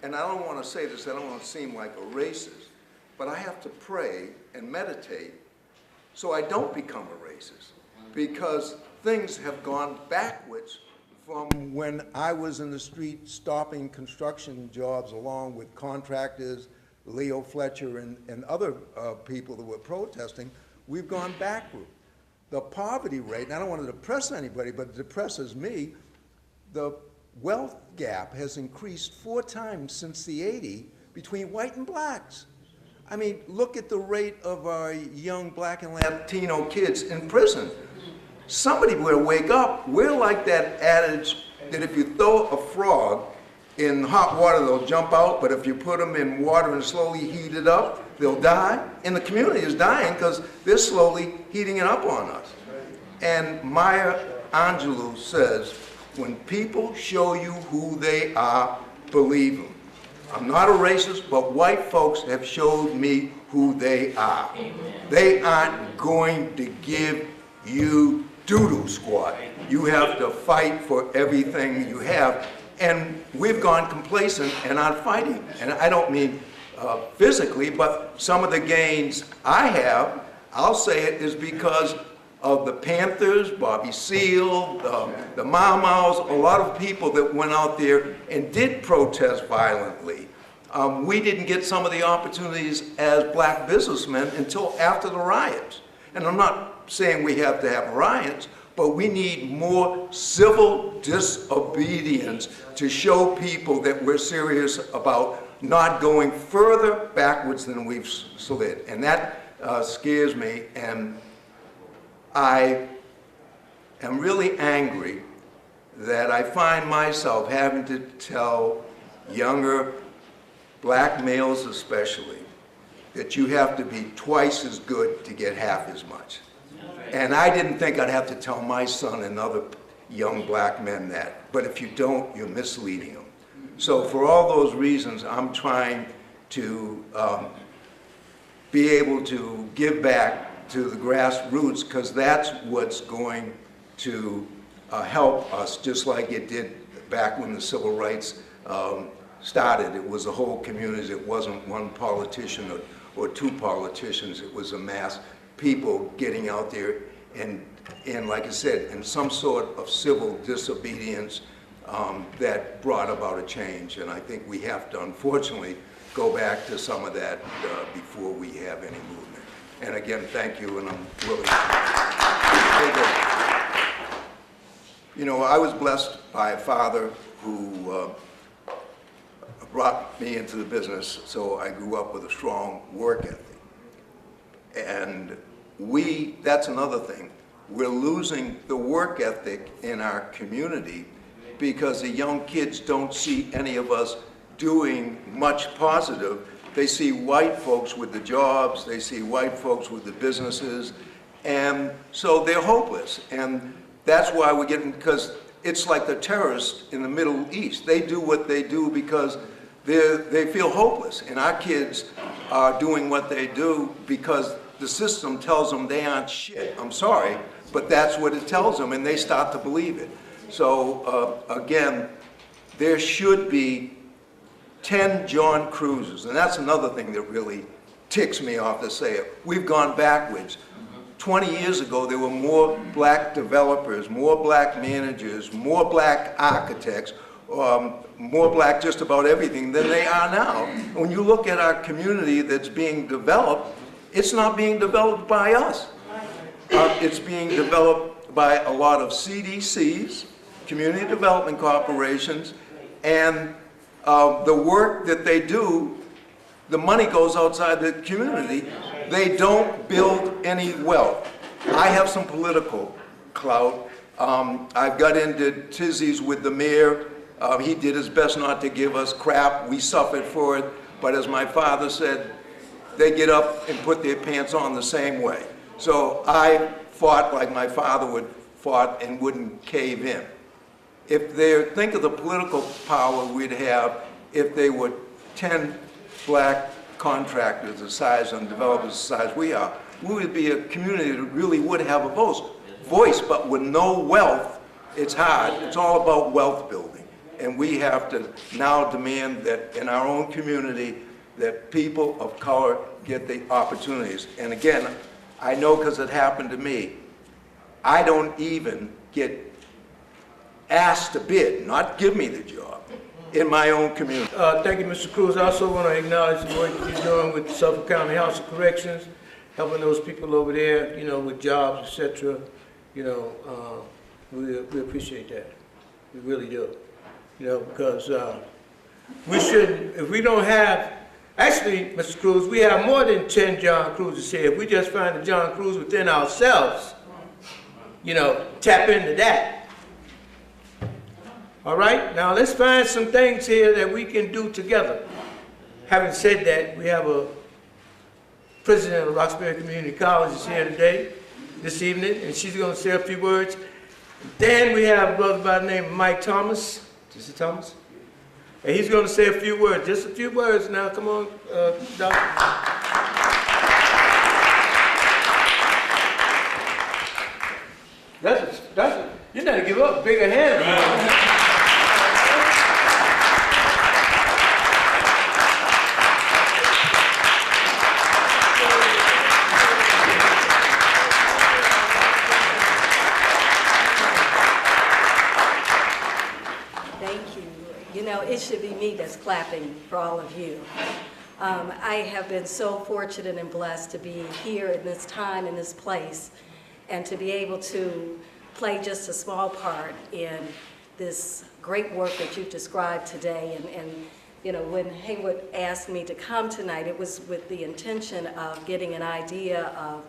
and I don't want to say this, I don't want to seem like a racist, but I have to pray and meditate so I don't become a racist, because things have gone backwards from when I was in the street stopping construction jobs along with contractors, Leo Fletcher and other people that were protesting. We've gone backward. The poverty rate, and I don't want to depress anybody, but it depresses me, the wealth gap has increased 4 times since the '80s between white and blacks. I mean, look at the rate of our young black and Latino kids in prison. Somebody will wake up. We're like that adage that if you throw a frog in hot water, they'll jump out, but if you put them in water and slowly heat it up, they'll die. And the community is dying because they're slowly heating it up on us. And Maya Angelou says, when people show you who they are, believe them. I'm not a racist, but white folks have showed me who they are. They aren't going to give you doo-doo squat. You have to fight for everything you have. And we've gone complacent and aren't fighting. And I don't mean physically, but some of the gains I have, I'll say it, is because of the Panthers, Bobby Seale, the Mau Mau's, a lot of people that went out there and did protest violently. We didn't get some of the opportunities as black businessmen until after the riots. And I'm not saying we have to have riots, but we need more civil disobedience to show people that we're serious about not going further backwards than we've slid. And that scares me, and I am really angry that I find myself having to tell younger black males especially that you have to be twice as good to get half as much. And I didn't think I'd have to tell my son and other young black men that. But if you don't, you're misleading them. So for all those reasons, I'm trying to be able to give back to the grassroots, because that's what's going to help us, just like it did back when the civil rights started, it was a whole community. It wasn't one politician or two politicians. It was a mass people getting out there and like I said, in some sort of civil disobedience that brought about a change. And I think we have to, unfortunately, go back to some of that before we have any movement. And again, thank you, and I'm willing to. You know, I was blessed by a father who brought me into the business, so I grew up with a strong work ethic. And that's another thing. We're losing the work ethic in our community because the young kids don't see any of us doing much positive. They see white folks with the jobs, they see white folks with the businesses, and so they're hopeless. And that's why we're getting, because it's like the terrorists in the Middle East. They do what they do because they feel hopeless. And our kids are doing what they do because the system tells them they aren't shit. I'm sorry, but that's what it tells them, and they start to believe it. So again, there should be 10 John Cruzes, and that's another thing that really ticks me off to say it. We've gone backwards. 20 years ago, there were more black developers, more black managers, more black architects, more black just about everything than they are now. When you look at our community that's being developed, it's not being developed by us. It's being developed by a lot of CDCs, community development corporations, and the work that they do, the money goes outside the community. They don't build any wealth. I have some political clout. I've got into tizzies with the mayor. He did his best not to give us crap. We suffered for it. But as my father said, they get up and put their pants on the same way. So I fought like my father would fought and wouldn't cave in. If they think of the political power we'd have if they were 10 black contractors the size and developers the size we are, we would be a community that really would have a voice, but with no wealth, it's hard. It's all about wealth building. And we have to now demand that in our own community that people of color get the opportunities. And again, I know because it happened to me, I don't even get asked to bid, not give me the job, in my own community. Thank you, Mr. Cruz. I also want to acknowledge the work that you're doing with the Suffolk County House of Corrections, helping those people over there, you know, with jobs, etc. You know, we appreciate that. We really do. You know, because we shouldn't, if we don't have, actually, Mr. Cruz, we have more than 10 John Cruzes here. If we just find a John Cruz within ourselves, you know, tap into that. All right, now let's find some things here that we can do together. Having said that, we have a president of Roxbury Community College is here today, this evening, and she's going to say a few words. Then we have a brother by the name of Mike Thomas. Mr. Thomas? And he's going to say a few words, just a few words now. Come on, Doctor. You gotta give up, bigger hand. It should be me that's clapping for all of you. I have been so fortunate and blessed to be here in this time, in this place, and to be able to play just a small part in this great work that you've described today. And you know, when Haywood asked me to come tonight, it was with the intention of getting an idea of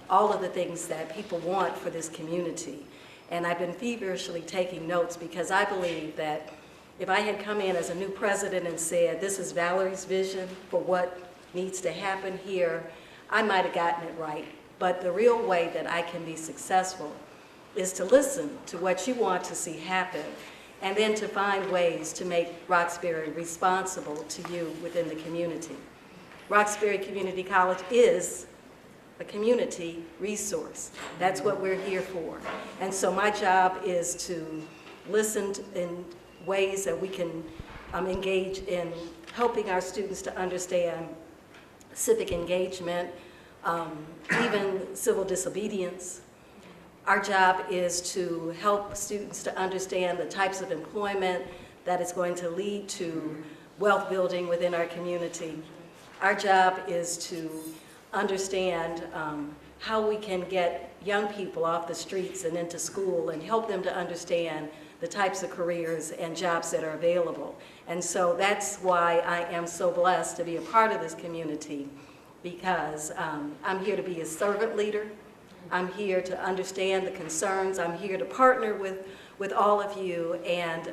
all of the things that people want for this community. And I've been feverishly taking notes because I believe that if I had come in as a new president and said, this is Valerie's vision for what needs to happen here, I might have gotten it right. But the real way that I can be successful is to listen to what you want to see happen and then to find ways to make Roxbury responsible to you within the community. Roxbury Community College is a community resource. That's what we're here for. And so my job is to listen and ways that we can engage in helping our students to understand civic engagement, even civil disobedience. Our job is to help students to understand the types of employment that is going to lead to wealth building within our community. Our job is to understand how we can get young people off the streets and into school and help them to understand the types of careers and jobs that are available. And so that's why I am so blessed to be a part of this community, because I'm here to be a servant leader. I'm here to understand the concerns. I'm here to partner with all of you and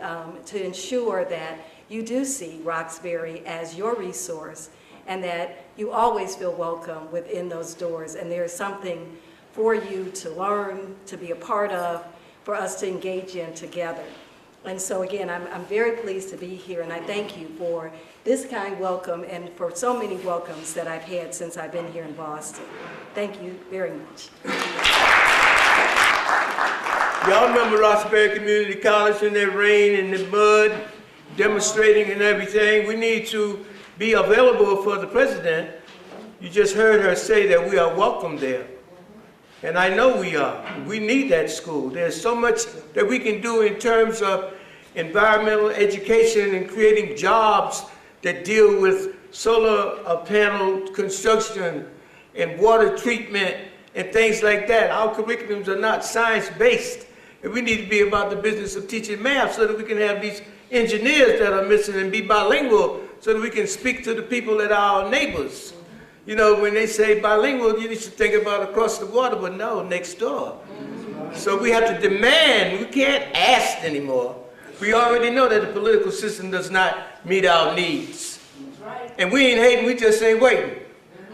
to ensure that you do see Roxbury as your resource and that you always feel welcome within those doors, and there's something for you to learn, to be a part of, for us to engage in together. And so again, I'm very pleased to be here, and I thank you for this kind welcome and for so many welcomes that I've had since I've been here in Boston. Thank you very much. Y'all remember Roxbury Community College in the rain and the mud, demonstrating and everything? We need to be available for the president. You just heard her say that we are welcome there. And I know we are. We need that school. There's so much that we can do in terms of environmental education and creating jobs that deal with solar panel construction and water treatment and things like that. Our curriculums are not science-based. And we need to be about the business of teaching math so that we can have these engineers that are missing and be bilingual so that we can speak to the people that are our neighbors. You know, when they say bilingual, you need to think about across the water, but no, next door. So we have to demand, we can't ask anymore. We already know that the political system does not meet our needs. And we ain't hating, we just ain't waiting.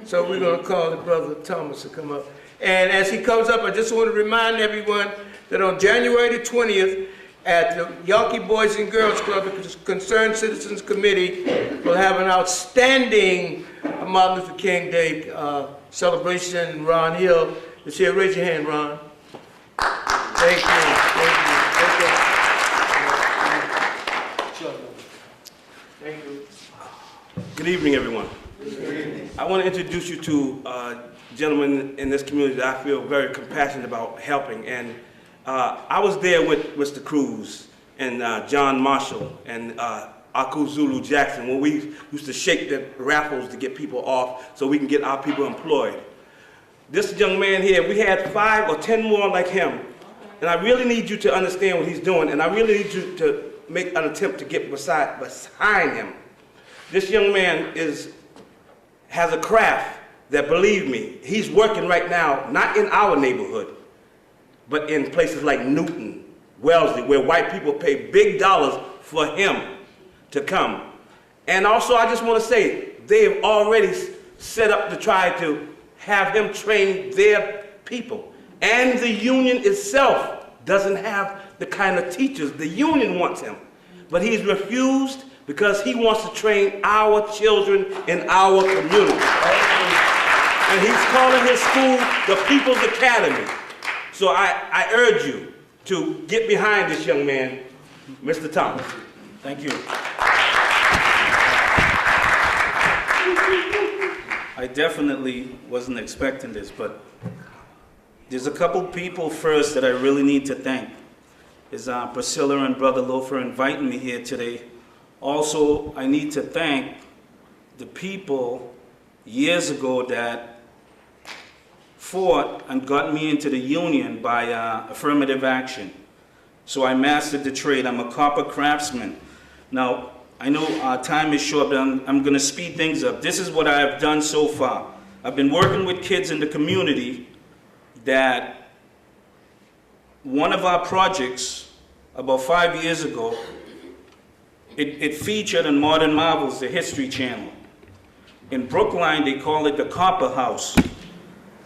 So we're gonna call the brother Thomas to come up. And as he comes up, I just want to remind everyone that on January the 20th, at the Yawkey Boys and Girls Club, the Concerned Citizens Committee will have an outstanding Martin Luther King Day celebration. Ron Hill is here. Raise your hand, Ron. Thank you. Thank you. Thank you. Good evening, everyone. I want to introduce you to a gentleman in this community that I feel very compassionate about helping. And I was there with Mr. Cruz and John Marshall and Aku Zulu Jackson when we used to shake the raffles to get people off so we can get our people employed. This young man here, we had 5 or 10 more like him. And I really need you to understand what he's doing, and I really need you to make an attempt to get behind him. This young man has a craft that, believe me, he's working right now, not in our neighborhood, but in places like Newton, Wellesley, where white people pay big dollars for him to come. And also, I just want to say, they've already set up to try to have him train their people. And the union itself doesn't have the kind of teachers. The union wants him, but he's refused because he wants to train our children in our community. And he's calling his school the People's Academy. So I urge you to get behind this young man, Mr. Thomas. Thank you. I definitely wasn't expecting this, but there's a couple people first that I really need to thank. Is Priscilla and Brother Lofer inviting me here today. Also, I need to thank the people years ago that fought and got me into the union by affirmative action. So I mastered the trade. I'm a copper craftsman. Now, I know our time is short, but I'm going to speed things up. This is what I've done so far. I've been working with kids in the community that one of our projects about 5 years ago, it featured on Modern Marvels, the History Channel. In Brookline, they call it the Copper House.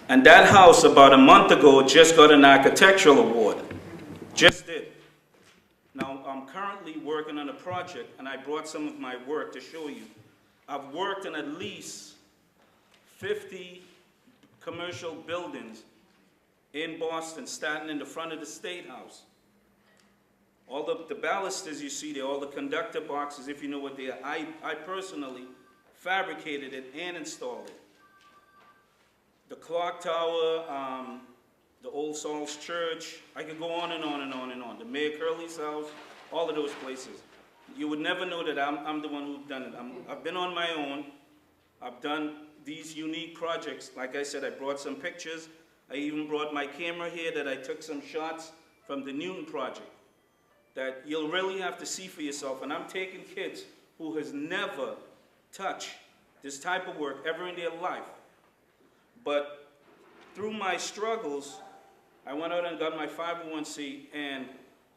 And that house, about a month ago, just got an architectural award. Just did. Now, I'm currently working on a project, and I brought some of my work to show you. I've worked in at least 50 commercial buildings in Boston, starting in the front of the State House, All the balusters you see there, all the conductor boxes, if you know what they are, I personally fabricated it and installed it. The clock tower, the Old Souls Church, I could go on and on and on and on. The Mayor Curley's house, all of those places. You would never know that I'm the one who's done it. I've been on my own. I've done these unique projects. Like I said, I brought some pictures. I even brought my camera here that I took some shots from the Newton project that you'll really have to see for yourself. And I'm taking kids who has never touched this type of work ever in their life. But through my struggles, I went out and got my 501c, and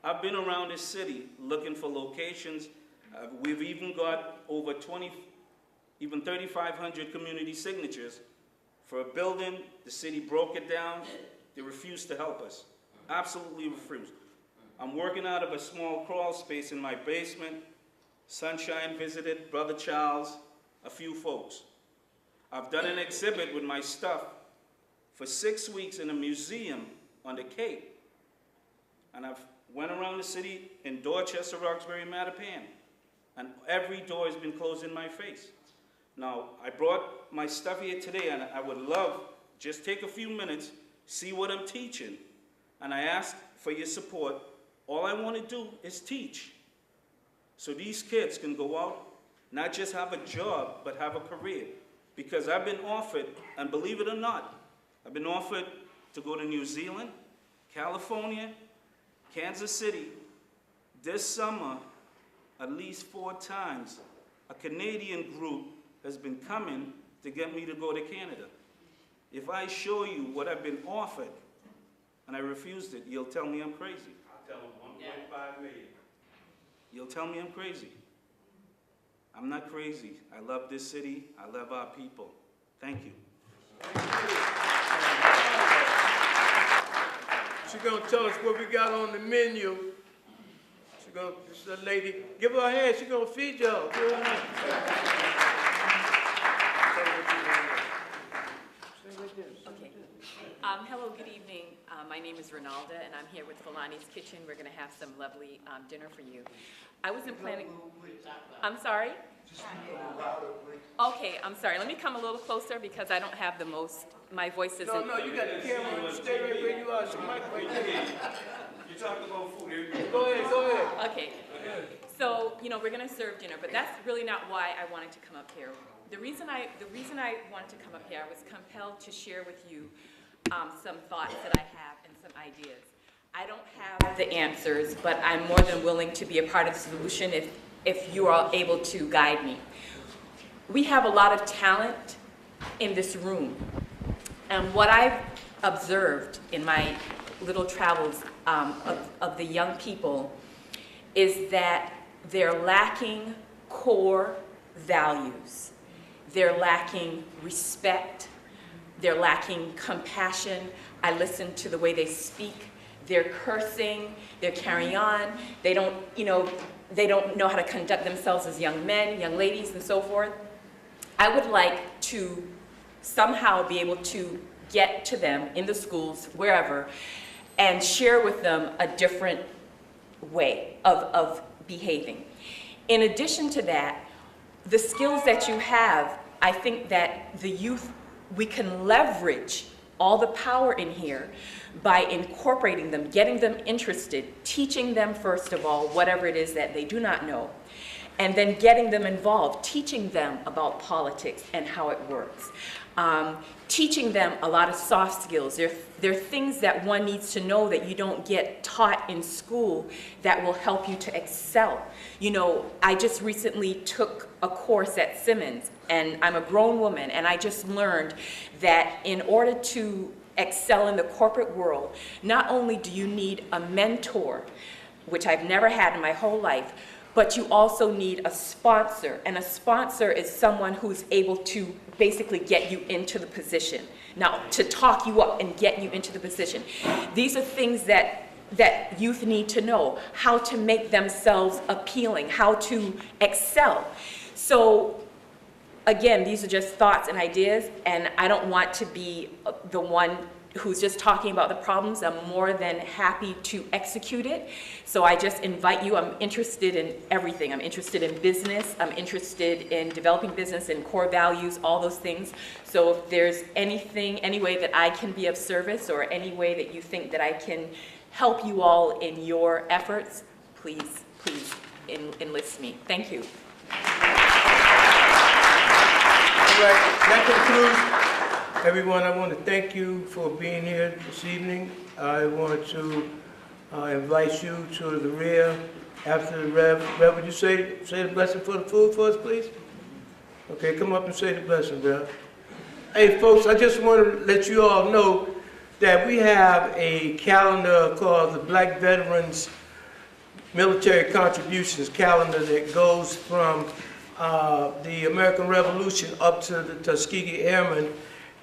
I've been around this city looking for locations. We've even got over 3,500 community signatures for a building. The city broke it down. They refused to help us. Absolutely refused. I'm working out of a small crawl space in my basement. Sunshine visited, Brother Charles, a few folks. I've done an exhibit with my stuff for 6 weeks in a museum on the Cape. And I've went around the city in Dorchester, Roxbury, Mattapan. And every door has been closed in my face. Now, I brought my stuff here today, and I would love, just take a few minutes, see what I'm teaching. And I ask for your support. All I want to do is teach. So these kids can go out, not just have a job, but have a career. Because I've been offered, and believe it or not, I've been offered to go to New Zealand, California, Kansas City. This summer, at least 4 times, a Canadian group has been coming to get me to go to Canada. If I show you what I've been offered, and I refused it, you'll tell me I'm crazy. I'll tell them 1.5 million. You'll tell me I'm crazy. I'm not crazy. I love this city. I love our people. Thank you. She's going to tell us what we got on the menu. This is a lady. Give her a hand. She's going to feed y'all. Give her a hand. Okay. Hello, good evening. My name is Ronalda, and I'm here with Filani's Kitchen. We're going to have some lovely dinner for you. I wasn't planning. I'm sorry? Okay, I'm sorry. Let me come a little closer because I don't have the most. My voice isn't. No, you got the camera. Stay right where you are. The mic right there. You talk about food. Go ahead. Okay. So, we're going to serve dinner, but that's really not why I wanted to come up here. The reason I wanted to come up here, I was compelled to share with you some thoughts that I have and some ideas. I don't have the answers, but I'm more than willing to be a part of the solution if you are able to guide me. We have a lot of talent in this room, and what I've observed in my little travels of the young people is that they're lacking core values. They're lacking respect. They're lacking compassion. I listen to the way they speak. They're cursing. They're carrying on. They don't know how to conduct themselves as young men, young ladies, and so forth. I would like to somehow be able to get to them in the schools, wherever, and share with them a different way of behaving. In addition to that, the skills that you have, I think that the youth, we can leverage all the power in here by incorporating them, getting them interested, teaching them, first of all, whatever it is that they do not know, and then getting them involved, teaching them about politics and how it works. Teaching them a lot of soft skills. There are things that one needs to know that you don't get taught in school that will help you to excel. I just recently took a course at Simmons, and I'm a grown woman, and I just learned that in order to excel in the corporate world, not only do you need a mentor, which I've never had in my whole life, but you also need a sponsor, and a sponsor is someone who's able to basically get you into the position. Now, to talk you up and get you into the position. These are things that youth need to know, how to make themselves appealing, how to excel. So, again, these are just thoughts and ideas, and I don't want to be the one who's just talking about the problems, I'm more than happy to execute it. So I just invite you, I'm interested in everything. I'm interested in business, I'm interested in developing business and core values, all those things. So if there's anything, any way that I can be of service or any way that you think that I can help you all in your efforts, please, please enlist me. Thank you. All right, that concludes. Everyone, I want to thank you for being here this evening. I want to invite you to the rear after the Rev. Rev, would you say the blessing for the food for us, please? Okay, come up and say the blessing, Rev. Hey, folks, I just want to let you all know that we have a calendar called the Black Veterans Military Contributions Calendar that goes from the American Revolution up to the Tuskegee Airmen,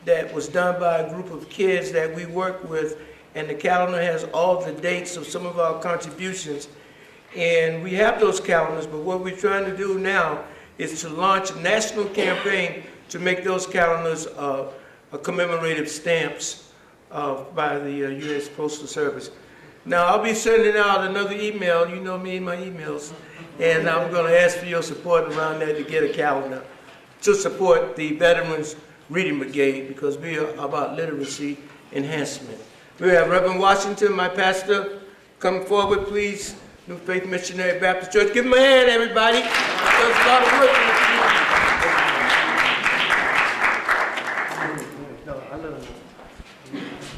that was done by a group of kids that we work with, and the calendar has all the dates of some of our contributions. And we have those calendars, but what we're trying to do now is to launch a national campaign to make those calendars commemorative stamps by the U.S. Postal Service. Now, I'll be sending out another email, you know me and my emails, and I'm going to ask for your support around that to get a calendar to support the Veterans Reading Brigade, because we are about literacy enhancement. We have Reverend Washington, my pastor, come forward, please. New Faith Missionary Baptist Church. Give him a hand, everybody. There's a lot of work in the community.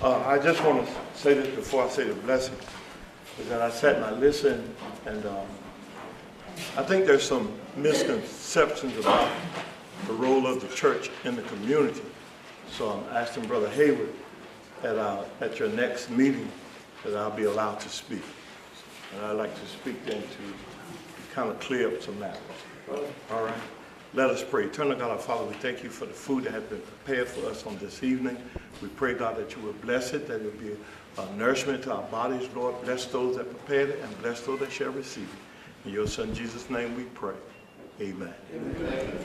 I just want to say this before I say the blessing, is that I sat and I listened, and I think there's some misconceptions about the role of the church in the community. So I'm asking Brother Hayward at your next meeting that I'll be allowed to speak. And I'd like to speak then to kind of clear up some matters. All right? Let us pray. Eternal God, our Father, we thank you for the food that has been prepared for us on this evening. We pray, God, that you will bless it, that it will be a nourishment to our bodies, Lord. Bless those that prepared it and bless those that shall receive it. In your Son, Jesus' name we pray. Amen. Amen.